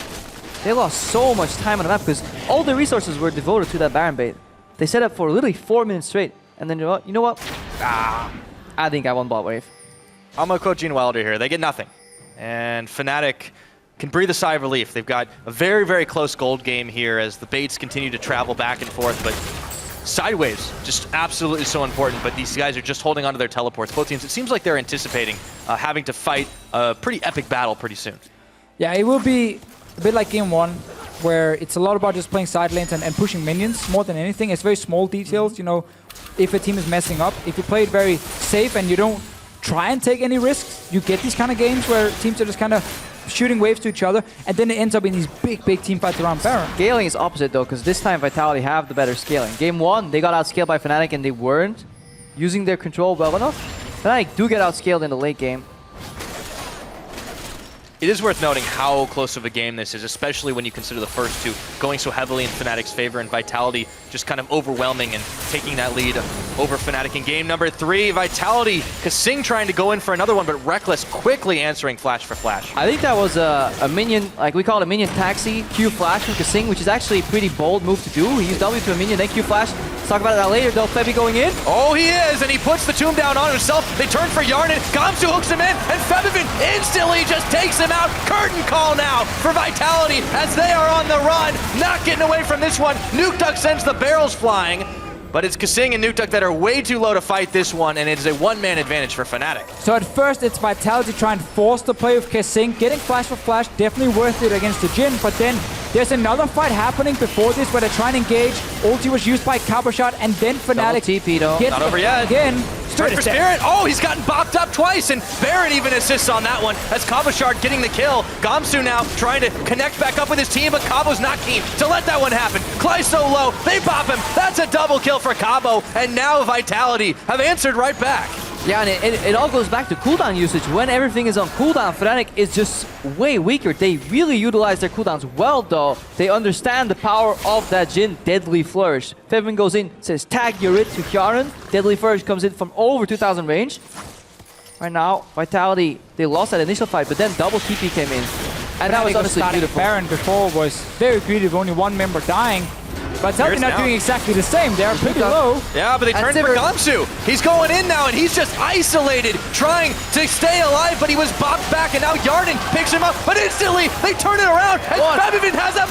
Speaker 7: they lost so much time on the map because all the resources were devoted to that Baron bait. They set up for literally 4 minutes straight, and then you know what? I think I won bot wave.
Speaker 5: I'm going to quote Gene Wilder here. They get nothing. And Fnatic can breathe a sigh of relief. They've got a very, very close gold game here as the baits continue to travel back and forth, but sideways, just absolutely so important, but these guys are just holding onto their teleports. Both teams, it seems like they're anticipating having to fight a pretty epic battle pretty soon.
Speaker 6: Yeah, it will be a bit like game 1, where it's a lot about just playing side lanes and pushing minions more than anything. It's very small details, you know, if a team is messing up. If you play it very safe and you don't try and take any risks, you get these kind of games where teams are just kind of shooting waves to each other, and then it ends up in these big team fights around Baron.
Speaker 7: Scaling is opposite though, because this time Vitality have the better scaling. Game 1, they got outscaled by Fnatic and they weren't using their control well enough. Fnatic do get outscaled in the late game.
Speaker 5: It is worth noting how close of a game this is, especially when you consider the first two going so heavily in Fnatic's favor and Vitality just kind of overwhelming and taking that lead over Fnatic in game number 3. Vitality, Kasing trying to go in for another one, but Reckless quickly answering flash for flash.
Speaker 7: I think that was a minion, like we call it a minion taxi, Q flash from Kasing, which is actually a pretty bold move to do. He used W to a minion, then Q flash. Let's talk about that later though. Febby going in.
Speaker 5: Oh, he is, and he puts the tomb down on himself. They turn for Yarnan. Gamsu hooks him in, and Febivin instantly just takes him out. Curtain call now for Vitality as they are on the run. Not getting away from this one. Nukeduck sends the barrels flying, but it's Kasing and Nukeduck that are way too low to fight this one, and it is a one-man advantage for Fnatic.
Speaker 6: So at first it's Vitality trying to force the play with Kasing. Getting flash for flash, definitely worth it against the Jhin, but then there's another fight happening before this where they try and engage. Ulti was used by Caboshot, and then Fnatic
Speaker 7: TP though.
Speaker 6: gets
Speaker 5: Not over yet.
Speaker 6: again.
Speaker 5: Turn for Spirit. Oh, he's gotten bopped up twice, and Baron even assists on that one as Caboshard getting the kill. Gamsu now trying to connect back up with his team, but Cabo's not keen to let that one happen. Clyde so low, they bop him. That's a double kill for Cabo, and now Vitality have answered right back.
Speaker 7: Yeah, and it all goes back to cooldown usage. When everything is on cooldown, Fnatic is just way weaker. They really utilize their cooldowns well, though. They understand the power of that Jhin Deadly Flourish. Fevin goes in, says tag your it to Hyaran. Deadly Flourish comes in from over 2,000 range. Right now, Vitality, they lost that initial fight, but then double TP came in. And that was honestly beautiful.
Speaker 6: Baron before was very creative, only one member dying. But Vitality not doing exactly the same. They're pretty low.
Speaker 5: Yeah, but they turned for Gamsu. He's going in now, and he's just isolated, trying to stay alive, but he was bopped back, and now Yarnan picks him up, but instantly they turn it around, and Febivin has a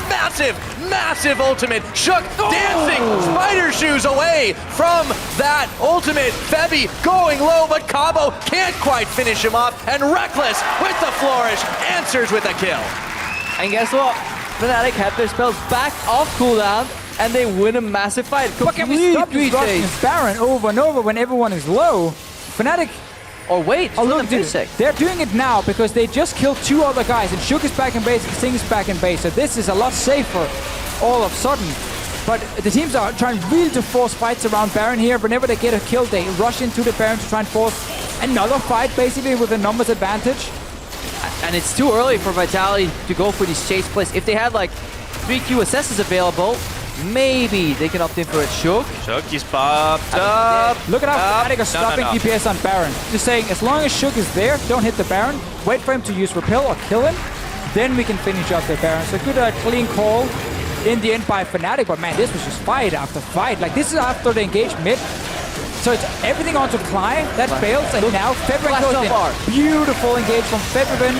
Speaker 5: massive ultimate. Shook dancing spider shoes away from that ultimate. Febby going low, but Cabo can't quite finish him off, and Reckless with the flourish answers with a kill.
Speaker 7: And guess what? Fnatic have their spells back off cooldown, and they win a massive fight.
Speaker 6: But can we stop just rushing Baron over and over when everyone is low? Fnatic...
Speaker 7: Or wait,
Speaker 6: oh look, they're doing it now because they just killed 2 other guys, and Shook is back in base, Kasing is back in base, so this is a lot safer all of a sudden. But the teams are trying really to force fights around Baron here. Whenever they get a kill, they rush into the Baron to try and force another fight, basically with a numbers advantage.
Speaker 7: And it's too early for Vitality to go for these chase plays. If they had like 3 QSSs available, maybe they can opt in for it. Shook,
Speaker 5: he's popped up.
Speaker 6: Look at how Fnatic are stopping DPS on Baron. Just saying, as long as Shook is there, don't hit the Baron. Wait for him to use Repel or kill him. Then we can finish off the Baron. So good clean call in the end by Fnatic. But man, this was just fight after fight. Like, this is after they engage mid. So it's everything onto Clyde. That fails. And now Febivin goes in. Beautiful engage from Febivin.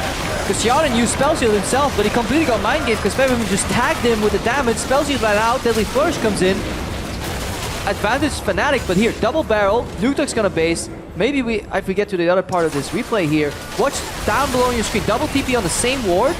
Speaker 7: Because Yarnan used Spell Shield himself, but he completely got mind games because Febivin just tagged him with the damage. Spell Shield ran out, Deadly Flourish comes in. Advantage Fnatic, but here, double barrel. Nukeduck's gonna base. Maybe if we get to the other part of this replay here, watch down below on your screen, double TP on the same ward,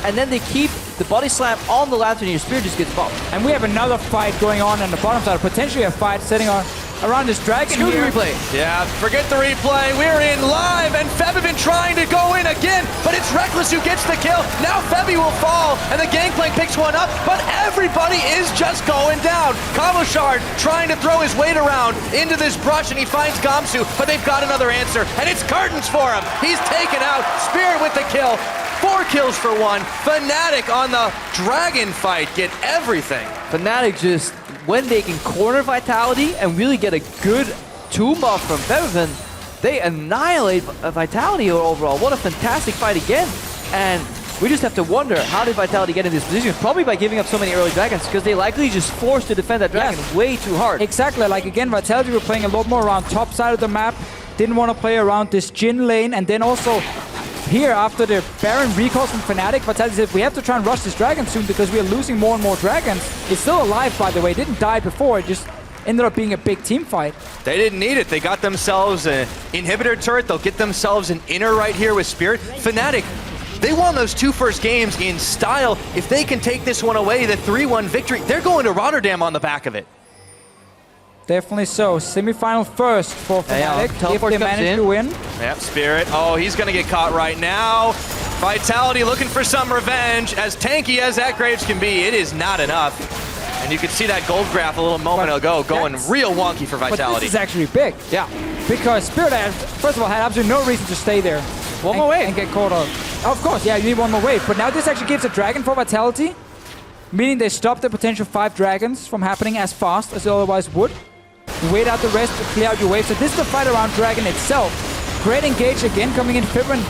Speaker 7: and then they keep the body slam on the lantern and your spear just gets bopped.
Speaker 6: And we have another fight going on the bottom side, potentially a fight setting on around this dragon
Speaker 7: here.
Speaker 6: Replay.
Speaker 5: Yeah, forget the replay. We're in live, and Febivin trying to go in again, but it's Reckless who gets the kill. Now Febby will fall, and the Gangplank picks one up, but everybody is just going down. Caboshard trying to throw his weight around into this brush, and he finds Gamsu, but they've got another answer, and it's curtains for him. He's taken out. Spirit with the kill. 4 kills for 1. Fnatic on the dragon fight get everything.
Speaker 7: Fnatic just when they can corner Vitality and really get a good tomb off from Feven, they annihilate Vitality overall. What a fantastic fight again. And we just have to wonder, how did Vitality get in this position? Probably by giving up so many early dragons, because they likely just forced to defend that dragon way too hard.
Speaker 6: Exactly, like again, Vitality were playing a lot more around top side of the map, didn't want to play around this Jhin lane, and then also here, after the Baron recalls from Fnatic, Vitality said, we have to try and rush this dragon soon because we are losing more and more dragons. It's still alive, by the way. It didn't die before. It just ended up being a big team fight.
Speaker 5: They didn't need it. They got themselves an inhibitor turret. They'll get themselves an inner right here with Spirit. Fnatic, they won those 2 first games in style. If they can take this one away, the 3-1 victory, they're going to Rotterdam on the back of it.
Speaker 6: Definitely so. Semi-final first for Fnatic if they manage to win.
Speaker 5: Yep, Spirit. Oh, he's going to get caught right now. Vitality looking for some revenge. As tanky as that Graves can be, it is not enough. And you could see that gold graph a little moment ago going real wonky for Vitality.
Speaker 6: But this is actually big. Yeah. Because Spirit, first of all, had absolutely no reason to stay there.
Speaker 7: One more wave.
Speaker 6: And get caught up. Of course, yeah, you need one more wave. But now this actually gives a dragon for Vitality, meaning they stop the potential 5 dragons from happening as fast as they otherwise would. Wait out the rest to clear out your wave. So this is the fight around dragon itself. Great engage again coming in. Fibrin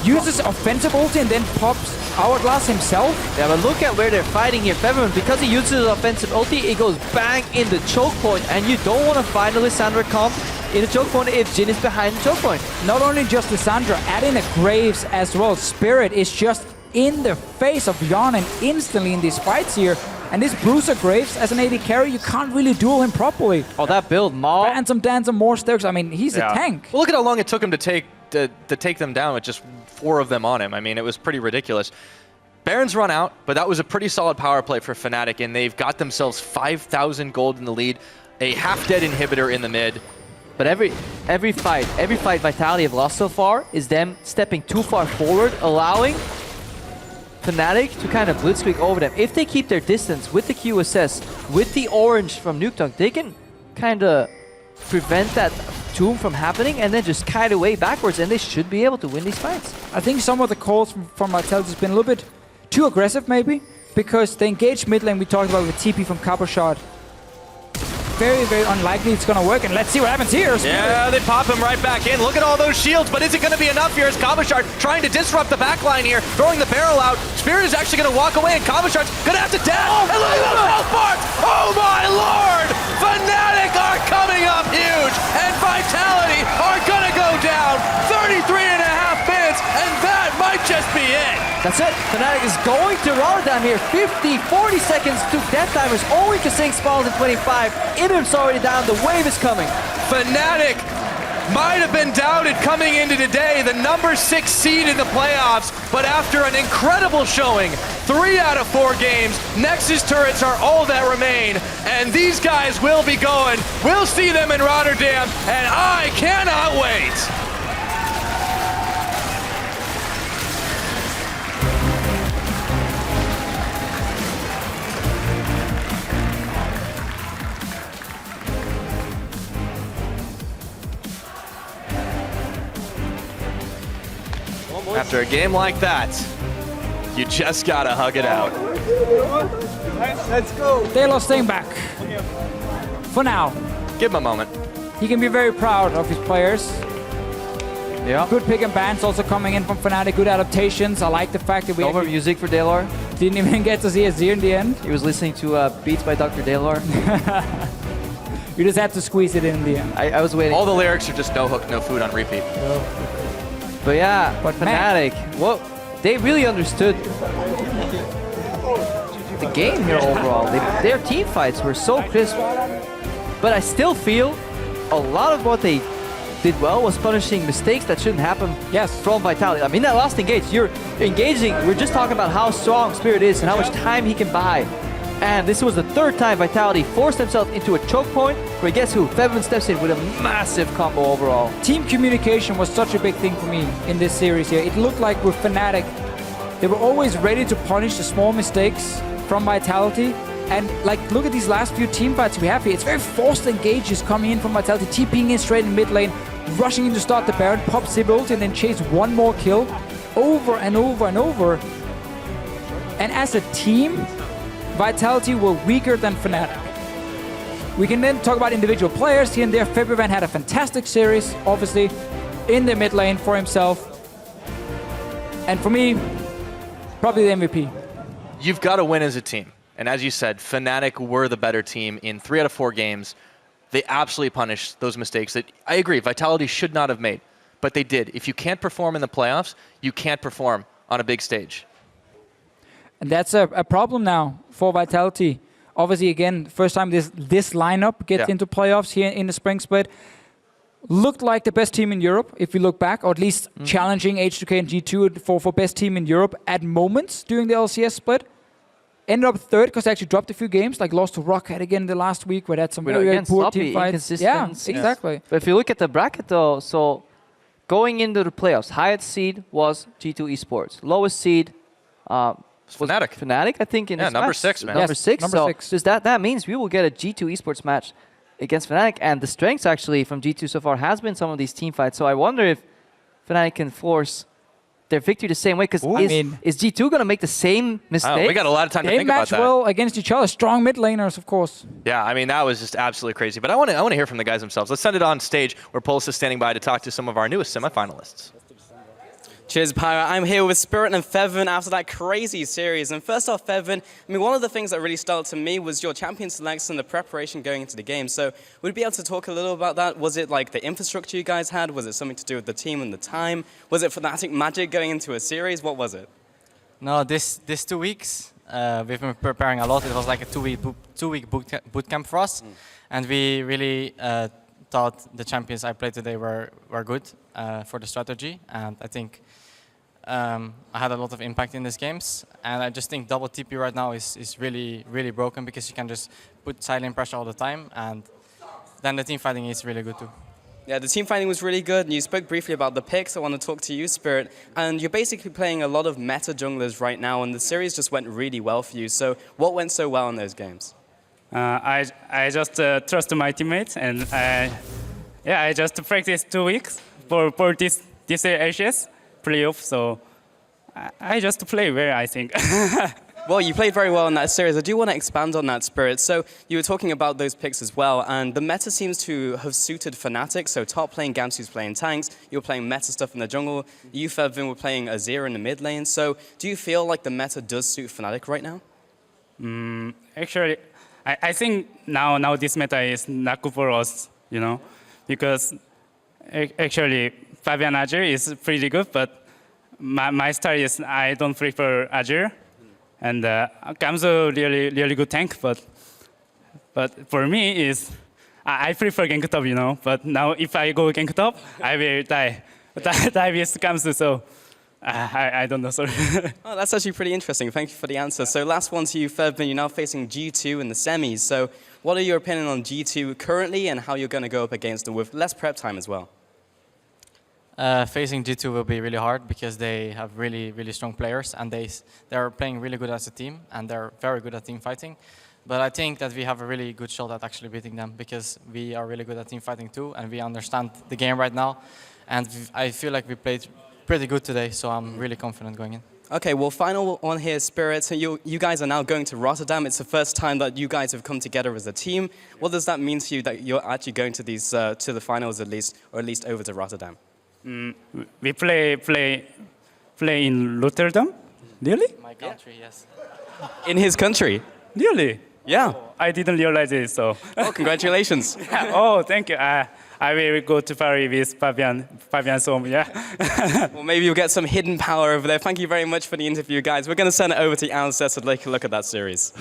Speaker 6: uses offensive ulti and then pops Hourglass himself.
Speaker 7: Yeah, but look at where they're fighting here. Feven, because he uses offensive ulti, it goes bang in the choke point, and you don't want to find a Lissandra comp in the choke point if Jhin is behind the choke point.
Speaker 6: Not only just Lissandra, add in a Graves as well. Spirit is just in the face of Yawnen instantly in these fights here. And this Bruiser Graves, as an AD carry, you can't really duel him properly.
Speaker 7: Oh, that build, Maul.
Speaker 6: Ransom, Dansum, more Stokes. I mean, he's a tank.
Speaker 5: Well, look at how long it took him to take them down with just 4 of them on him. I mean, it was pretty ridiculous. Baron's run out, but that was a pretty solid power play for Fnatic, and they've got themselves 5,000 gold in the lead, a half-dead inhibitor in the mid.
Speaker 7: But every fight Vitality have lost so far is them stepping too far forward, allowing Fnatic to kind of blitzkrieg over them. If they keep their distance with the QSS, with the orange from Nuketown, they can kind of prevent that tomb from happening and then just kite away backwards, and they should be able to win these fights.
Speaker 6: I think some of the calls from Vitality has been a little bit too aggressive maybe, because they engaged mid lane, we talked about with TP from Coppershot. Very, very unlikely it's going to work, and let's see what happens here.
Speaker 5: Yeah, they pop him right back in. Look at all those shields, but is it going to be enough here as Coppershot trying to disrupt the backline here, throwing the barrel out. Spirit is actually going to walk away, and Coppershot's going to have to dash. And look at those health bars! Oh my lord! Fnatic are coming up huge, and Vitality are going to go down 33.5 minutes, and that might just be it.
Speaker 7: That's it. Fnatic is going to Rotterdam here. 40 seconds to death timers. Only Kasing spawns in 25. Ibim's already down. The wave is coming.
Speaker 5: Fnatic might have been doubted coming into today, the number 6 seed in the playoffs, but after an incredible showing, 3 out of 4 games, Nexus turrets are all that remain, and these guys will be going. We'll see them in Rotterdam, and I cannot wait. After a game like that, you just gotta hug it out.
Speaker 6: Let's go. Taylor staying back. For now.
Speaker 5: Give him a moment.
Speaker 6: He can be very proud of his players.
Speaker 7: Yeah.
Speaker 6: Good pick and bans also coming in from Fnatic. Good adaptations. I like the fact that we
Speaker 7: No more music for Daylor.
Speaker 6: didn't even get to see Azir in the end.
Speaker 7: He was listening to Beats by Dr. Daylor.
Speaker 6: You just had to squeeze it in the end.
Speaker 7: I was waiting.
Speaker 5: All the lyrics are just no hook, no food on repeat.
Speaker 7: But yeah,
Speaker 6: But
Speaker 7: Fnatic, well, they really understood the game here overall. Their team fights were so crisp. But I still feel a lot of what they did well was punishing mistakes that shouldn't happen from Vitality. I mean, that last engage, you're engaging, we're just talking about how strong Spirit is and how much time he can buy. And this was the 3rd time Vitality forced themselves into a choke point, where guess who? Feven steps in with a massive combo overall.
Speaker 6: Team communication was such a big thing for me in this series here. It looked like with Fnatic, they were always ready to punish the small mistakes from Vitality. And like, look at these last few team fights we have here. It's very forced engages coming in from Vitality, TPing in straight in mid lane, rushing in to start the Baron, pop Sib ult, and then chase one more kill over and over and over. And as a team, Vitality were weaker than Fnatic. We can then talk about individual players here and there. FebiVan had a fantastic series, obviously, in the mid lane for himself. And for me, probably the MVP.
Speaker 5: You've got to win as a team. And as you said, Fnatic were the better team in 3 out of 4 games. They absolutely punished those mistakes that, I agree, Vitality should not have made. But they did. If you can't perform in the playoffs, you can't perform on a big stage.
Speaker 6: And that's a problem now for Vitality. Obviously, again, first time this lineup gets into playoffs here in the spring split. Looked like the best team in Europe, if we look back, or at least challenging H2K and G2 for best team in Europe at moments during the LCS split. Ended up third because they actually dropped a few games, like lost to Rockhead again in the last week, where they had some very poor team fights. Yeah, exactly.
Speaker 7: But if you look at the bracket, though, so going into the playoffs, highest seed was G2 Esports. Lowest seed was Fnatic, I think. In this
Speaker 5: number
Speaker 7: match.
Speaker 5: 6, man.
Speaker 7: Number 6.
Speaker 6: Number
Speaker 7: so
Speaker 6: 6.
Speaker 7: Does that means we will get a G2 Esports match against Fnatic, and the strengths actually from G2 so far has been some of these team fights. So I wonder if Fnatic can force their victory the same way, because is G2 going to make the same mistake?
Speaker 5: We got a lot of time to think about that.
Speaker 6: They match well against each other. Strong mid laners, of course.
Speaker 5: Yeah, I mean, that was just absolutely crazy. But I want to hear from the guys themselves. Let's send it on stage where Pulse is standing by to talk to some of our newest semifinalists.
Speaker 8: Cheers, Pyra. I'm here with Spirit and Fevin after that crazy series. And first off, Fevin, I mean, one of the things that really stood out to me was your champion selects and the preparation going into the game. So would you be able to talk a little about that? Was it like the infrastructure you guys had? Was it something to do with the team and the time? Was it Fnatic magic going into a series? What was it?
Speaker 9: No, this 2 weeks, we've been preparing a lot. It was like a two-week boot camp for us. And we really thought the champions I played today were good for the strategy. And I think I had a lot of impact in these games, and I just think double TP right now is really, really broken, because you can just put silent pressure all the time, and then the team fighting is really good too.
Speaker 8: Yeah, the team fighting was really good, and you spoke briefly about the picks. I want to talk to you, Spirit, and you're basically playing a lot of meta junglers right now, and the series just went really well for you. So what went so well in those games?
Speaker 10: I just trust my teammates, and I just practiced 2 weeks for this ACS playoff, so I just play well, I think.
Speaker 8: Well, you played very well in that series. I do want to expand on that, Spirit. So you were talking about those picks as well, and the meta seems to have suited Fnatic. So top lane, Gamsu's playing tanks. You were playing meta stuff in the jungle. You, Fevin, were playing Azir in the mid lane. So do you feel like the meta does suit Fnatic right now?
Speaker 10: Actually, I think now this meta is not good for us, you know, because actually Fabian Azir is pretty good, but my style is I don't prefer Azir, and Gamsu really good tank, but for me is I prefer gank top, you know. But now if I go gank top, I will die with Gamsu, so I don't know, sorry.
Speaker 8: Oh, that's actually pretty interesting. Thank you for the answer. So last one to you, Fevin. You're now facing G2 in the semis. So what are your opinion on G2 currently, and how you're going to go up against them with less prep time as well?
Speaker 9: Facing G2 will be really hard, because they have really, really strong players, and they're playing really good as a team, and they're very good at team fighting. But I think that we have a really good shot at actually beating them, because we are really good at team fighting too, and we understand the game right now. And I feel like we played pretty good today, so I'm really confident going in.
Speaker 8: Okay, well, final one here, Spirit. So you guys are now going to Rotterdam. It's the first time that you guys have come together as a team. What does that mean to you that you're actually going to these to the finals at least, or at least over to Rotterdam?
Speaker 10: We play in Rotterdam? Really?
Speaker 9: My country, yes.
Speaker 8: In his country?
Speaker 10: Really?
Speaker 8: Yeah.
Speaker 10: I didn't realize it, so.
Speaker 8: Oh, congratulations.
Speaker 10: Oh, thank you. I will go to Paris with Fabian's home, yeah.
Speaker 8: Well, maybe you'll get some hidden power over there. Thank you very much for the interview, guys. We're going to send it over to Alistair to take a look at that series.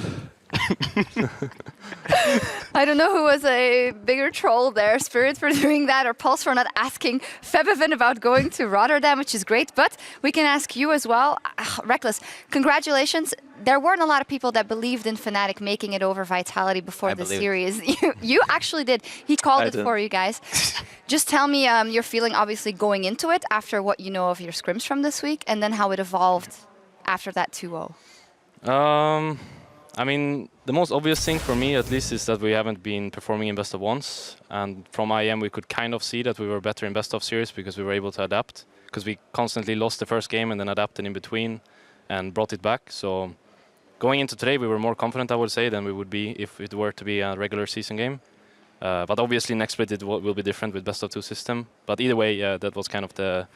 Speaker 1: I don't know who was a bigger troll there, Spirit for doing that, or Pulse for not asking Fevin about going to Rotterdam, which is great. But we can ask you as well. Reckless, congratulations. There weren't a lot of people that believed in Fnatic making it over Vitality before the series. You actually did. He called it for you guys. Just tell me your feeling, obviously, going into it after what you know of your scrims from this week, and then how it evolved after that 2-0.
Speaker 11: I mean, the most obvious thing for me, at least, is that we haven't been performing in best of ones. And from IM, we could kind of see that we were better in best of series because we were able to adapt. Because we constantly lost the first game and then adapted in between and brought it back. So going into today, we were more confident, I would say, than we would be if it were to be a regular season game. But obviously, next split it will be different with best of 2 system. But either way, that was kind of the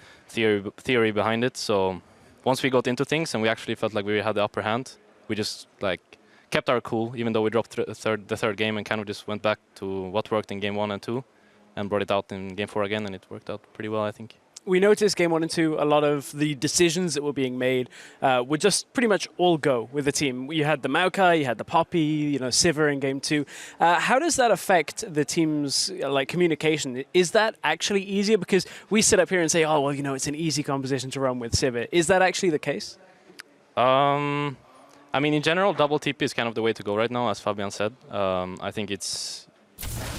Speaker 11: theory behind it. So once we got into things and we actually felt like we had the upper hand, we just like kept our cool, even though we dropped the third game and kind of just went back to what worked in game 1 and 2 and brought it out in game 4 again, and it worked out pretty well, I think.
Speaker 4: We noticed game 1 and 2, a lot of the decisions that were being made would just pretty much all go with the team. You had the Maokai, you had the Poppy, you know, Sivir in game 2. How does that affect the team's like communication? Is that actually easier? Because we sit up here and say, oh, well, you know, it's an easy composition to run with Sivir. Is that actually the case?
Speaker 11: I mean, in general, double TP is kind of the way to go right now, as Fabian said. I think it's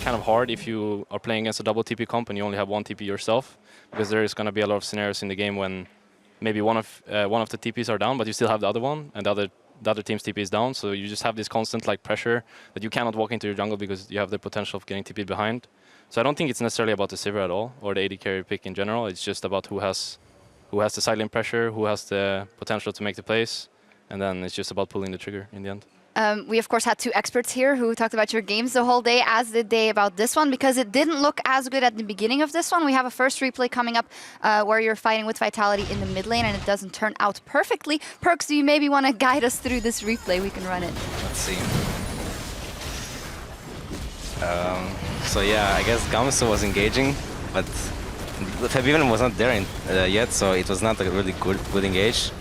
Speaker 11: kind of hard if you are playing against a double TP comp and you only have one TP yourself, because there is going to be a lot of scenarios in the game when maybe one of the TPs are down, but you still have the other one, and the other team's TP is down. So you just have this constant like pressure that you cannot walk into your jungle because you have the potential of getting TP behind. So I don't think it's necessarily about the Sivir at all, or the AD carry pick in general. It's just about who has the silent pressure, who has the potential to make the plays, and then it's just about pulling the trigger in the end.
Speaker 1: We, of course, had 2 experts here who talked about your games the whole day, as did they about this one, because it didn't look as good at the beginning of this one. We have a first replay coming up where you're fighting with Vitality in the mid lane, and it doesn't turn out perfectly. Perks, do you maybe want to guide us through this replay? We can run it.
Speaker 2: Let's see. So yeah, I guess Gamsu was engaging, but Fabian was not there yet, so it was not a really good engage.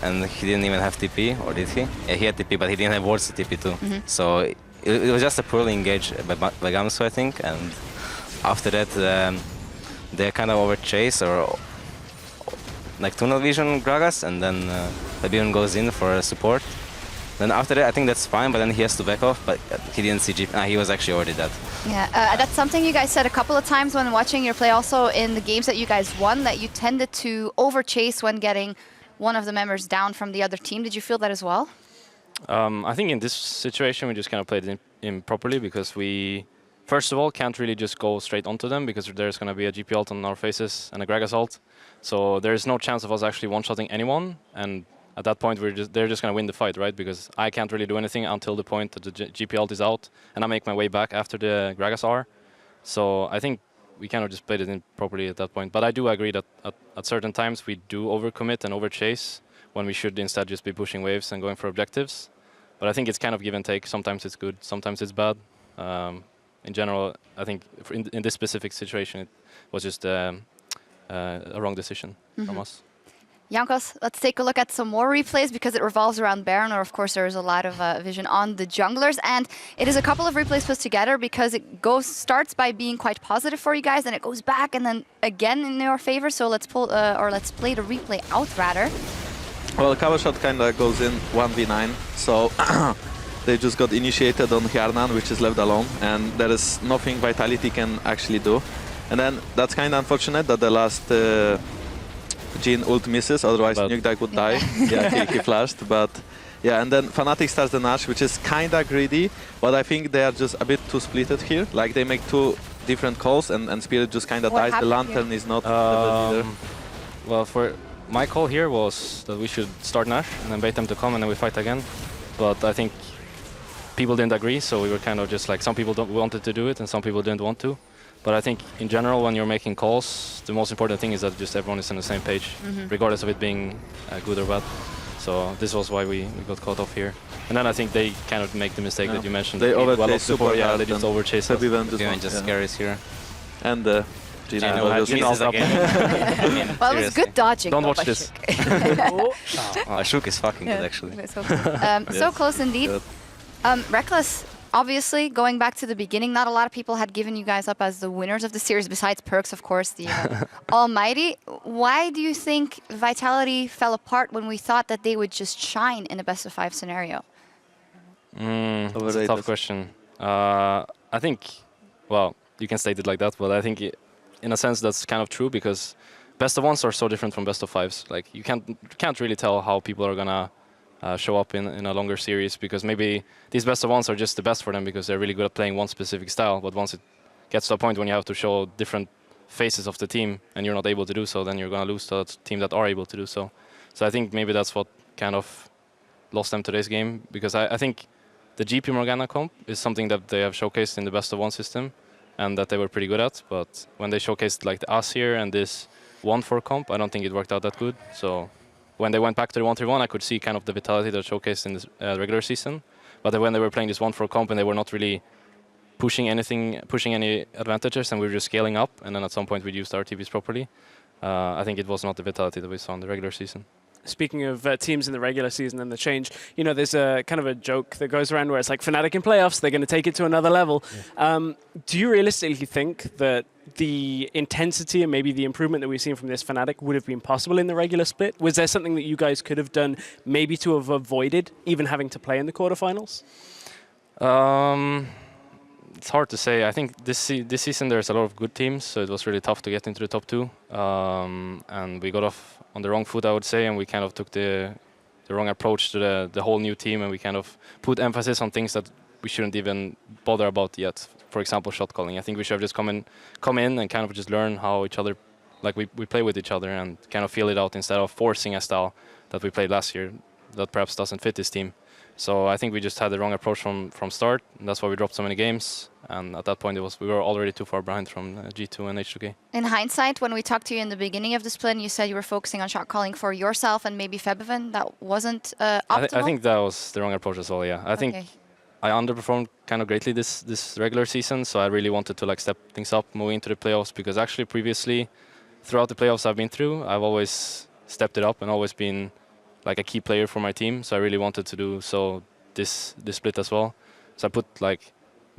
Speaker 2: And he didn't even have TP, or did he? Yeah, he had TP, but he didn't have wards to TP too. So it was just a poorly engaged by Gamsu, I think. And after that, they kind of overchase or like tunnel vision Gragas, and then Fabian goes in for support. Then after that, I think that's fine, but then he has to back off, but he didn't see GP. He was actually already dead.
Speaker 1: Yeah, that's something you guys said a couple of times when watching your play, also in the games that you guys won, that you tended to overchase when getting one of the members down from the other team. Did you feel that as well?
Speaker 11: I think in this situation we just kind of played it improperly, because we, first of all, can't really just go straight onto them because there's going to be a GP ult on our faces and a Gragas ult. So there's no chance of us actually one-shotting anyone, and at that point they're just going to win the fight, right? Because I can't really do anything until the point that the GP ult is out, and I make my way back after the Gragas R. So I think we kind of just played it improperly at that point. But I do agree that at certain times we do overcommit and overchase when we should instead just be pushing waves and going for objectives. But I think it's kind of give and take. Sometimes it's good, sometimes it's bad. In general, I think in this specific situation, it was just a wrong decision from us.
Speaker 1: Jankos, let's take a look at some more replays, because it revolves around Baron, or of course there is a lot of vision on the junglers, and it is a couple of replays put together because it starts by being quite positive for you guys, and it goes back and then again in your favor. So let's let's play the replay out rather.
Speaker 3: Well, cover shot kind of goes in 1v9, so they just got initiated on Hjarnan, which is left alone, and there is nothing Vitality can actually do. And then that's kind of unfortunate that the last Jhin ult misses, otherwise Nukedyke would die. Yeah, he flashed, but yeah, and then Fnatic starts the Nash, which is kind of greedy, but I think they are just a bit too splitted here. Like, they make 2 different calls, and Spirit just kind of dies. The Lantern here is not either.
Speaker 11: Well, for my call here was that we should start Nash and then bait them to come, and then we fight again. But I think people didn't agree, so we were kind of just like, some people wanted to do it and some people didn't want to. But I think in general, when you're making calls, the most important thing is that just everyone is on the same page, regardless of it being good or bad. So this was why we got caught off here. And then I think they kind of make the mistake that you mentioned.
Speaker 3: They overchase
Speaker 11: super. Yeah, they just overchase us.
Speaker 2: Doing just scaries here.
Speaker 3: And
Speaker 2: misses again.
Speaker 1: Well, it was good dodging.
Speaker 11: Don't watch this.
Speaker 2: Ashuk is fucking good, actually.
Speaker 1: So close indeed. Reckless, obviously, going back to the beginning, not a lot of people had given you guys up as the winners of the series, besides Perks, of course, the almighty. Why do you think Vitality fell apart when we thought that they would just shine in a best-of-5 scenario?
Speaker 11: That's a tough question. I think, well, you can state it like that, but I think in a sense that's kind of true, because best-of-1s are so different from best-of-5s. Like, you can't really tell how people are gonna show up in a longer series, because maybe these best-of-1s are just the best for them because they're really good at playing one specific style, but once it gets to a point when you have to show different faces of the team and you're not able to do so, then you're going to lose to the team that are able to do so. So I think maybe that's what kind of lost them today's game, because I think the GP Morgana comp is something that they have showcased in the best of one system, and that they were pretty good at. But when they showcased like the Us here and this 1-4 comp, I don't think it worked out that good. So when they went back to the 1-3-1, I could see kind of the vitality that showcased in the regular season. But then when they were playing this 1-4 comp and they were not really pushing any advantages, and we were just scaling up, and then at some point we used our TPs properly, I think it was not the vitality that we saw in the regular season.
Speaker 4: Speaking of teams in the regular season and the change, you know, there's a kind of a joke that goes around where it's like Fnatic in playoffs, they're going to take it to another level. Yeah. Do you realistically think that the intensity and maybe the improvement that we've seen from this Fnatic would have been possible in the regular split? Was there something that you guys could have done maybe to have avoided even having to play in the quarterfinals?
Speaker 11: It's hard to say. I think this season there's a lot of good teams, so it was really tough to get into the top 2. And we got off on the wrong foot, I would say, and we kind of took the wrong approach to the whole new team, and we kind of put emphasis on things that we shouldn't even bother about yet. For example, shot calling. I think we should have just come in and kind of just learn how each other, like we play with each other, and kind of feel it out instead of forcing a style that we played last year that perhaps doesn't fit this team. So I think we just had the wrong approach from start, and that's why we dropped so many games. And at that point, we were already too far behind from G2 and H2K.
Speaker 1: In hindsight, when we talked to you in the beginning of the split, and you said you were focusing on shot calling for yourself and maybe Febiven, that wasn't optimal?
Speaker 11: I think that was the wrong approach as well, yeah. I think I underperformed kind of greatly this regular season, so I really wanted to like step things up moving into the playoffs, because actually previously, throughout the playoffs I've been through, I've always stepped it up and always been like a key player for my team, so I really wanted to do so this split as well. So I put like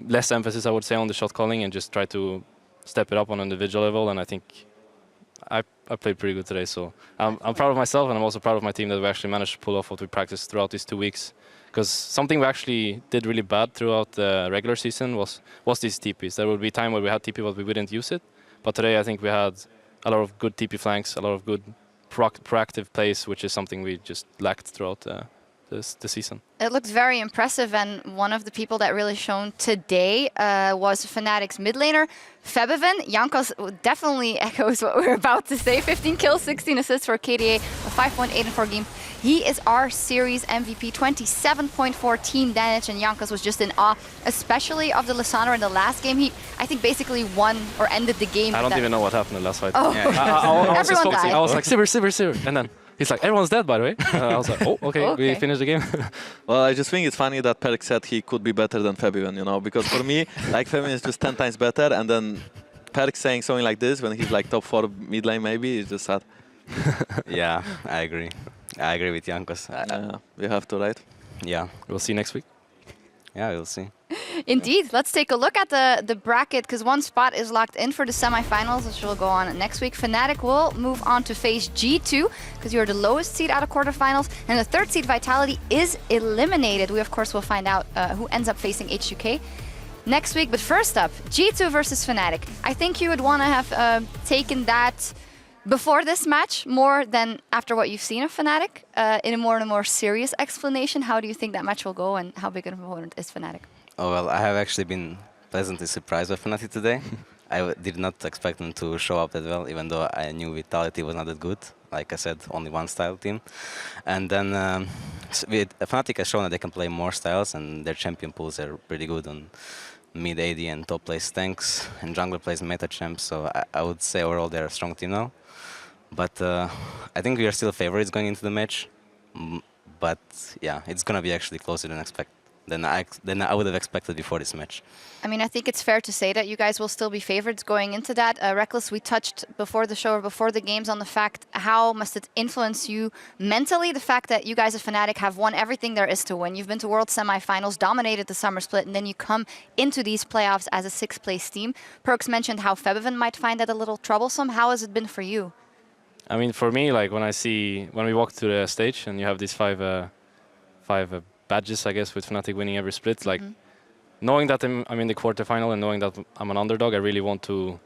Speaker 11: less emphasis, I would say, on the shot calling and just try to step it up on an individual level, and I think I played pretty good today, so I'm proud of myself, and I'm also proud of my team that we actually managed to pull off what we practiced throughout these 2 weeks. Because something we actually did really bad throughout the regular season was these TPs. There would be time where we had TP but we wouldn't use it, but today I think we had a lot of good TP flanks, a lot of good proactive plays, which is something we just lacked throughout the season.
Speaker 1: It looks very impressive, and one of the people that really shone today was Fnatic's mid laner, Febiven. Jankos definitely echoes what we're about to say. 15 kills, 16 assists for KDA, a 5.8 in 4 game. He is our series MVP, 27.4 team damage, and Jankos was just in awe, especially of the Lissandra in the last game. He, I think, basically won or ended the game.
Speaker 11: I don't even know what happened in the last fight.
Speaker 1: Oh.
Speaker 11: Yeah. I was
Speaker 1: Everyone died.
Speaker 11: I was like, Sivir, and then he's like, everyone's dead, by the way. I was like, oh, okay, we finished the game.
Speaker 3: Well, I just think it's funny that Perk said he could be better than Febiven, you know, because for me, like, Febiven is just 10 times better, and then Perk saying something like this when he's like top 4 mid lane maybe is just sad.
Speaker 2: Yeah, I agree. I agree with Jankos.
Speaker 3: We have to, right?
Speaker 2: Yeah.
Speaker 11: We'll see next week.
Speaker 2: Yeah, we'll see.
Speaker 1: Indeed. Let's take a look at the bracket, because one spot is locked in for the semifinals, which will go on next week. Fnatic will move on to phase G2, because you're the lowest seed out of quarterfinals, and the 3rd seed Vitality is eliminated. We, of course, will find out who ends up facing H2K next week. But first up, G2 versus Fnatic. I think you would want to have taken that before this match more than after what you've seen of Fnatic. In a more serious explanation, how do you think that match will go, and how big an opponent is Fnatic?
Speaker 2: Oh, well, I have actually been pleasantly surprised by Fnatic today. I did not expect them to show up that well, even though I knew Vitality was not that good. Like I said, only one style team. And then Fnatic has shown that they can play more styles, and their champion pools are pretty good on mid AD and top plays tanks, and jungler plays meta champ, so I would say overall they're a strong team now. But I think we are still favorites going into the match. But yeah, it's gonna be actually closer than I would have expected before this match.
Speaker 1: I mean, I think it's fair to say that you guys will still be favorites going into that. Reckless, we touched before the show or before the games on the fact how must it influence you mentally, the fact that you guys at Fnatic have won everything there is to win. You've been to World Semifinals, dominated the summer split, and then you come into these playoffs as a 6th place team. Perks mentioned how Febiven might find that a little troublesome. How has it been for you?
Speaker 11: I mean, for me, like when we walk to the stage and you have these five badges, I guess, with Fnatic winning every split, like knowing that I'm in the quarterfinal and knowing that I'm an underdog, I really want to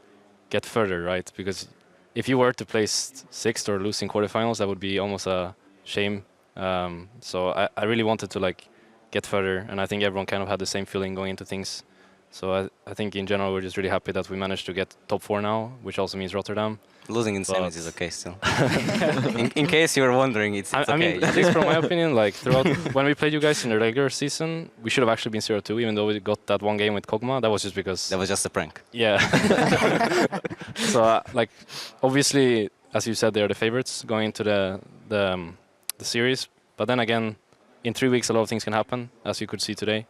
Speaker 11: get further, right? Because if you were to place 6th or lose in quarterfinals, that would be almost a shame. So I really wanted to like get further, and I think everyone kind of had the same feeling going into things So I think in general we're just really happy that we managed to get top 4 now, which also means Rotterdam.
Speaker 2: Losing in semis is okay still. in case you were wondering, it's okay.
Speaker 11: I mean, at least from my opinion, like throughout when we played you guys in the regular season, we should have actually been 0-2, even though we got that one game with Kog'Maw. That was just because...
Speaker 2: That was just a prank.
Speaker 11: Yeah. So, like, obviously, as you said, they're the favorites going into the series. But then again, in 3 weeks, a lot of things can happen, as you could see today.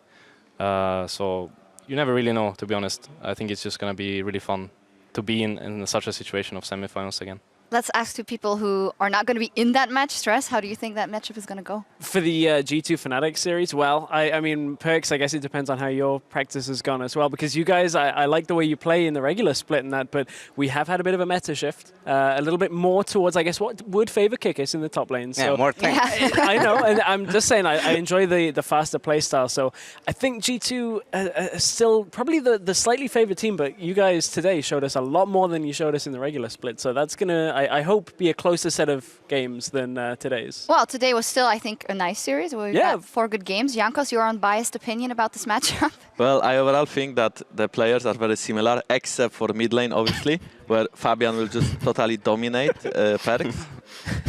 Speaker 11: So you never really know, to be honest. I think it's just going to be really fun to be in such a situation of semifinals again.
Speaker 1: Let's ask two people who are not going to be in that match. Stress, how do you think that matchup is going to go?
Speaker 4: For the G2 Fnatic series, well, I mean, Perks, I guess it depends on how your practice has gone as well, because you guys, I like the way you play in the regular split and that, but we have had a bit of a meta shift, a little bit more towards, I guess, what would favor Kickers in the top lane. So
Speaker 2: yeah, more tank.
Speaker 4: I know, and I'm just saying, I enjoy the faster playstyle, so I think G2 is still probably the slightly favored team, but you guys today showed us a lot more than you showed us in the regular split, so that's going to, I hope, be a closer set of games than today's.
Speaker 1: Well, today was still, I think, a nice series. We've got 4 good games. Jankos, your unbiased opinion about this matchup?
Speaker 3: Well, I overall think that the players are very similar, except for mid lane, obviously, where Fabian will just totally dominate Perks.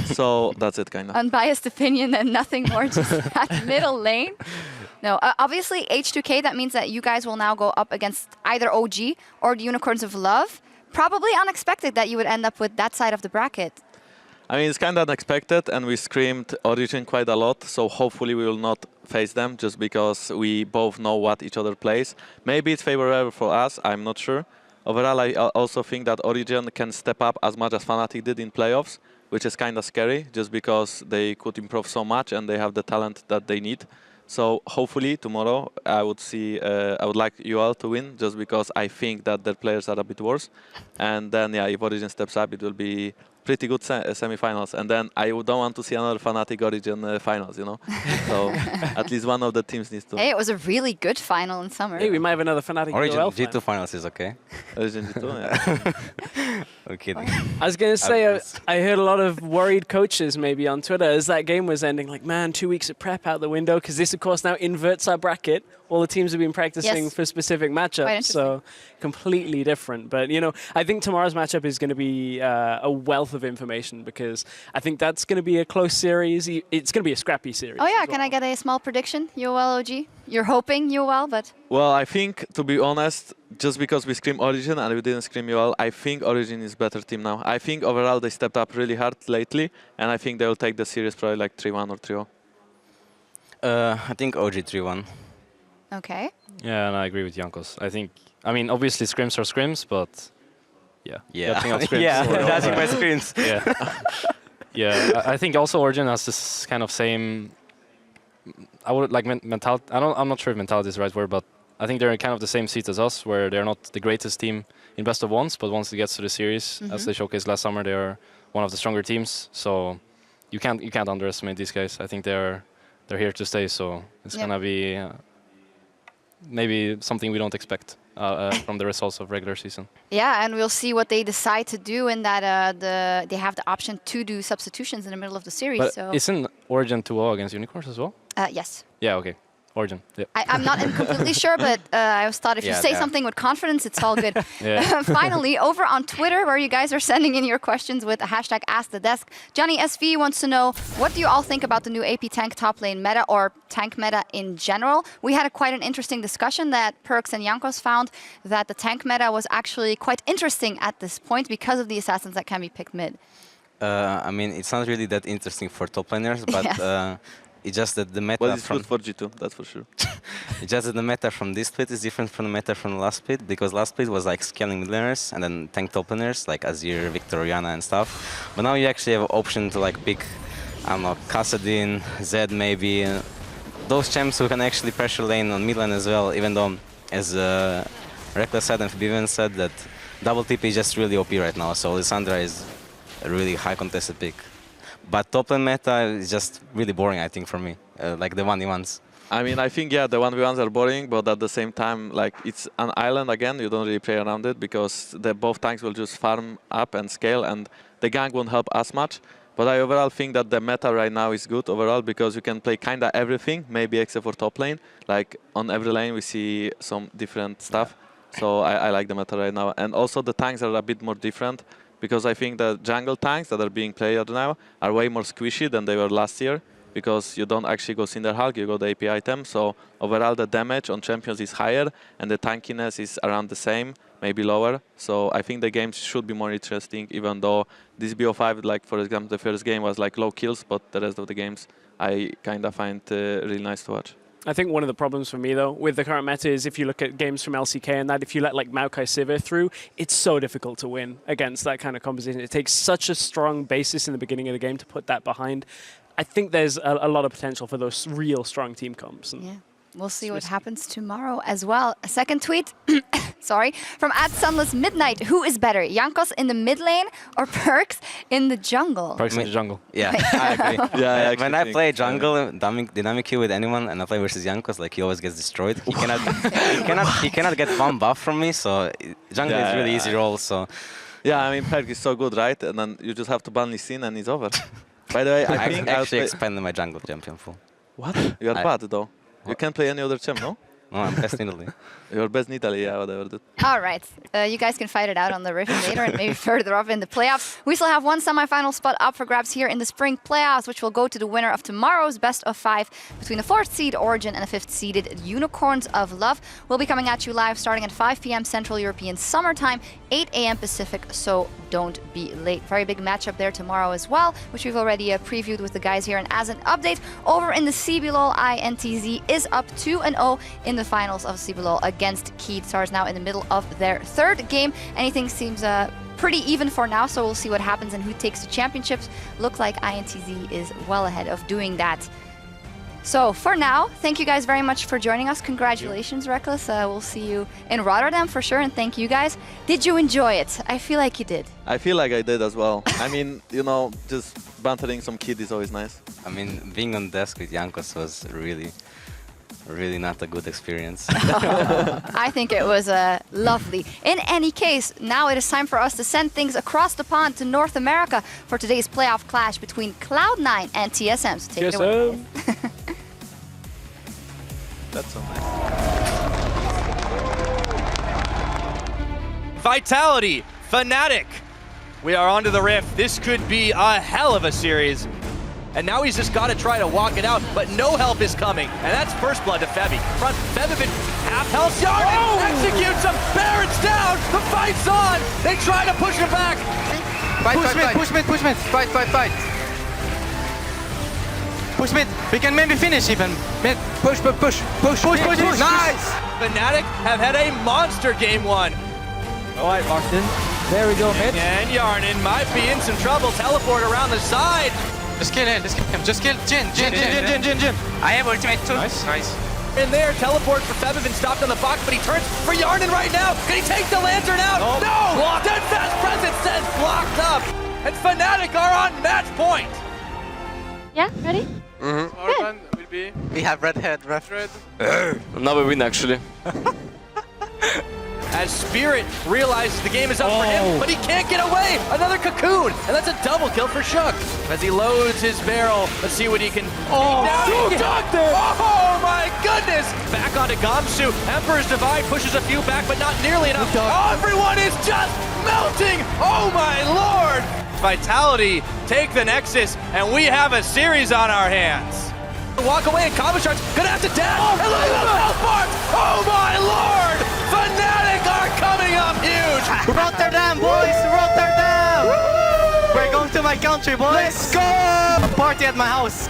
Speaker 3: So that's it, kind of.
Speaker 1: Unbiased opinion and nothing more, just that middle lane. No, obviously, H2K, that means that you guys will now go up against either OG or the Unicorns of Love. Probably unexpected that you would end up with that side of the bracket.
Speaker 3: I mean, it's kind of unexpected, and we screamed Origin quite a lot, so hopefully we will not face them, just because we both know what each other plays. Maybe it's favorable for us, I'm not sure. Overall, I also think that Origin can step up as much as Fnatic did in playoffs, which is kind of scary, just because they could improve so much and they have the talent that they need. So hopefully tomorrow I would like you all to win, just because I think that their players are a bit worse. And then yeah, if Origin steps up, it will be pretty good semi-finals. And then I don't want to see another Fnatic Origin finals, you know. So at least one of the teams needs to.
Speaker 1: Hey, it was a really good final in summer.
Speaker 4: Hey, we might have another Fnatic
Speaker 2: Origin
Speaker 4: UL
Speaker 2: G2 finals is okay.
Speaker 3: Origin G2, yeah.
Speaker 2: I'm kidding.
Speaker 4: I was going to say, I heard a lot of worried coaches maybe on Twitter as that game was ending, like, man, 2 weeks of prep out the window, because this, of course, now inverts our bracket. All the teams have been practicing for specific matchups, so completely different. But, you know, I think tomorrow's matchup is going to be a wealth of information, because I think that's going to be a close series. It's going to be a scrappy series.
Speaker 1: Oh, yeah, can I get a small prediction? UOL OG? You're hoping UOL, but...
Speaker 3: Well, I think, to be honest, just because we scream Origin and we didn't scream UL, I think Origin is better team now. I think overall they stepped up really hard lately, and I think they will take the series probably like 3-1 or 3-0.
Speaker 2: I think OG 3-1.
Speaker 1: Okay.
Speaker 11: Yeah, and I agree with Jankos. I mean, obviously scrims are scrims, but yeah. Judging on scrims.
Speaker 2: Yeah, judging by scrims.
Speaker 11: Yeah. Yeah, I think also Origin has this kind of same, I would like mentality. I'm not sure if mentality is the right word, but I think they're in kind of the same seat as us, where they're not the greatest team in best of ones, but once it gets to the series, as they showcased last summer, they are one of the stronger teams. So you can't underestimate these guys. I think they're here to stay. So it's gonna be maybe something we don't expect from the results of regular season.
Speaker 1: Yeah, and we'll see what they decide to do in that they have the option to do substitutions in the middle of the series.
Speaker 11: But
Speaker 1: so
Speaker 11: isn't Origin 2-0 against Unicorns as well?
Speaker 1: yes.
Speaker 11: Yeah, okay. Origin. Yep.
Speaker 1: I'm not completely sure, but I always thought if you say something with confidence, it's all good. Finally, over on Twitter, where you guys are sending in your questions with the hashtag AskTheDesk, Johnny SV wants to know, what do you all think about the new AP tank top lane meta, or tank meta in general? We had quite an interesting discussion that Perks and Jankos found that the tank meta was actually quite interesting at this point because of the assassins that can be picked mid.
Speaker 2: I mean, it's not really that interesting for top laners, but it's just that the meta
Speaker 3: it's good for G2, that's for sure.
Speaker 2: It's just that the meta from this split is different from the meta from the last split, because last split was like scaling mid laners and then tank top laners like Azir, Victor, Orianna and stuff. But now you actually have an option to like pick, I don't know, Kassadin, Zed maybe, those champs who can actually pressure lane on mid lane as well, even though, as Reckless said and Vivian said, that double TP is just really OP right now, so Lissandra is a really high contested pick. But top lane meta is just really boring, I think, for me. Like the 1v1s.
Speaker 3: I mean, I think, yeah, the 1v1s are boring, but at the same time, like, it's an island again, you don't really play around it, because both tanks will just farm up and scale, and the gank won't help as much. But I overall think that the meta right now is good overall because you can play kinda everything, maybe except for top lane. Like on every lane we see some different stuff. So I like the meta right now. And also the tanks are a bit more different because I think the jungle tanks that are being played now are way more squishy than they were last year because you don't actually go Cinderhulk, you go the AP item. So overall the damage on champions is higher and the tankiness is around the same, maybe lower. So I think the games should be more interesting, even though this BO5, like for example, the first game was like low kills, but the rest of the games I kind of find really nice to watch.
Speaker 4: I think one of the problems for me, though, with the current meta is if you look at games from LCK and that, if you let like Maokai Sivir through, it's so difficult to win against that kind of composition. It takes such a strong basis in the beginning of the game to put that behind. I think there's a lot of potential for those real strong team comps.
Speaker 1: Yeah. We'll see what happens tomorrow as well. A second tweet, sorry, from @SunlessMidnight. Who is better, Jankos in the mid lane or Perks in the jungle?
Speaker 11: Perks in the jungle.
Speaker 2: Yeah, I agree.
Speaker 3: Yeah,
Speaker 2: When I play jungle, dynamic queue with anyone, and I play versus Jankos, like he always gets destroyed. He cannot get one buff from me. So jungle is really easy role. So
Speaker 3: yeah, I mean Perk is so good, right? And then you just have to ban Lee Sin and it's over. By the way, I think
Speaker 2: actually expanded my jungle champion full.
Speaker 3: What? You are bad though. You can't play any other champ, no?
Speaker 2: No, I'm best in Italy.
Speaker 3: You're best in Italy, yeah, whatever. Dude.
Speaker 1: All right. You guys can fight it out on the Rift later and maybe further up in the playoffs. We still have one semi-final spot up for grabs here in the spring playoffs, which will go to the winner of tomorrow's best of 5 between the 4th seed Origin and the 5th seeded Unicorns of Love. We'll be coming at you live starting at 5 p.m. Central European Summertime, 8 a.m. Pacific, so don't be late. Very big matchup there tomorrow as well, which we've already previewed with the guys here. And as an update, over in the CBLOL, INTZ is up 2-0 in the finals of CBLOL against Keyd. Stars now in the middle of their 3rd game. Anything seems pretty even for now, so we'll see what happens and who takes the championships. Look like INTZ is well ahead of doing that. So for now, thank you guys very much for joining us. Congratulations, Reckless. We'll see you in Rotterdam for sure, and thank you guys. Did you enjoy it? I feel like you did.
Speaker 3: I feel like I did as well. I mean, you know, just bantering some kid is always nice.
Speaker 2: I mean, being on desk with Jankos was really not a good experience.
Speaker 1: I think it was lovely. In any case, now it is time for us to send things across the pond to North America for today's playoff clash between Cloud9 and TSM. So take it away.
Speaker 3: That's so nice.
Speaker 5: Vitality, Fnatic. We are onto the Rift. This could be a hell of a series. And now he's just got to try to walk it out, but no help is coming. And that's first blood to Febby. Front Febivin, half health, Yarden executes him. Barrett's down, the fight's on. They try to push him back.
Speaker 12: Push mid. Fight. Push mid. We can maybe finish even. Mid. Push. Nice.
Speaker 5: Fnatic have had a monster game 1.
Speaker 7: All right, Martin. There we go, mid.
Speaker 5: And Yarden might be in some trouble. Teleport around the side.
Speaker 12: Just kill him. Just kill Jin. I have ultimate too. Nice.
Speaker 5: In there, teleport for Febivin stopped on the box, but he turns for Yarden right now. Can he take the lantern out? No! Dead fast presence says blocked up. And Fnatic are on match point.
Speaker 13: Yeah, ready?
Speaker 12: Will be. We have red head, ref.
Speaker 11: Now we win actually.
Speaker 5: As Spirit realizes the game is up for him, but he can't get away. Another cocoon, and that's a double kill for Shook. As he loads his barrel, let's see what he can. Oh my goodness! Back onto Gamsu. Emperor's Divide pushes a few back, but not nearly enough. Everyone is just melting. Oh my lord! Vitality take the Nexus, and we have a series on our hands. Walk away, and Kabashar's gonna have to dash. And look at the teleport! Oh my lord! Fnatic are coming up huge!
Speaker 12: Rotterdam, boys! Rotterdam! We're going to my country, boys! Let's go! Party at my house.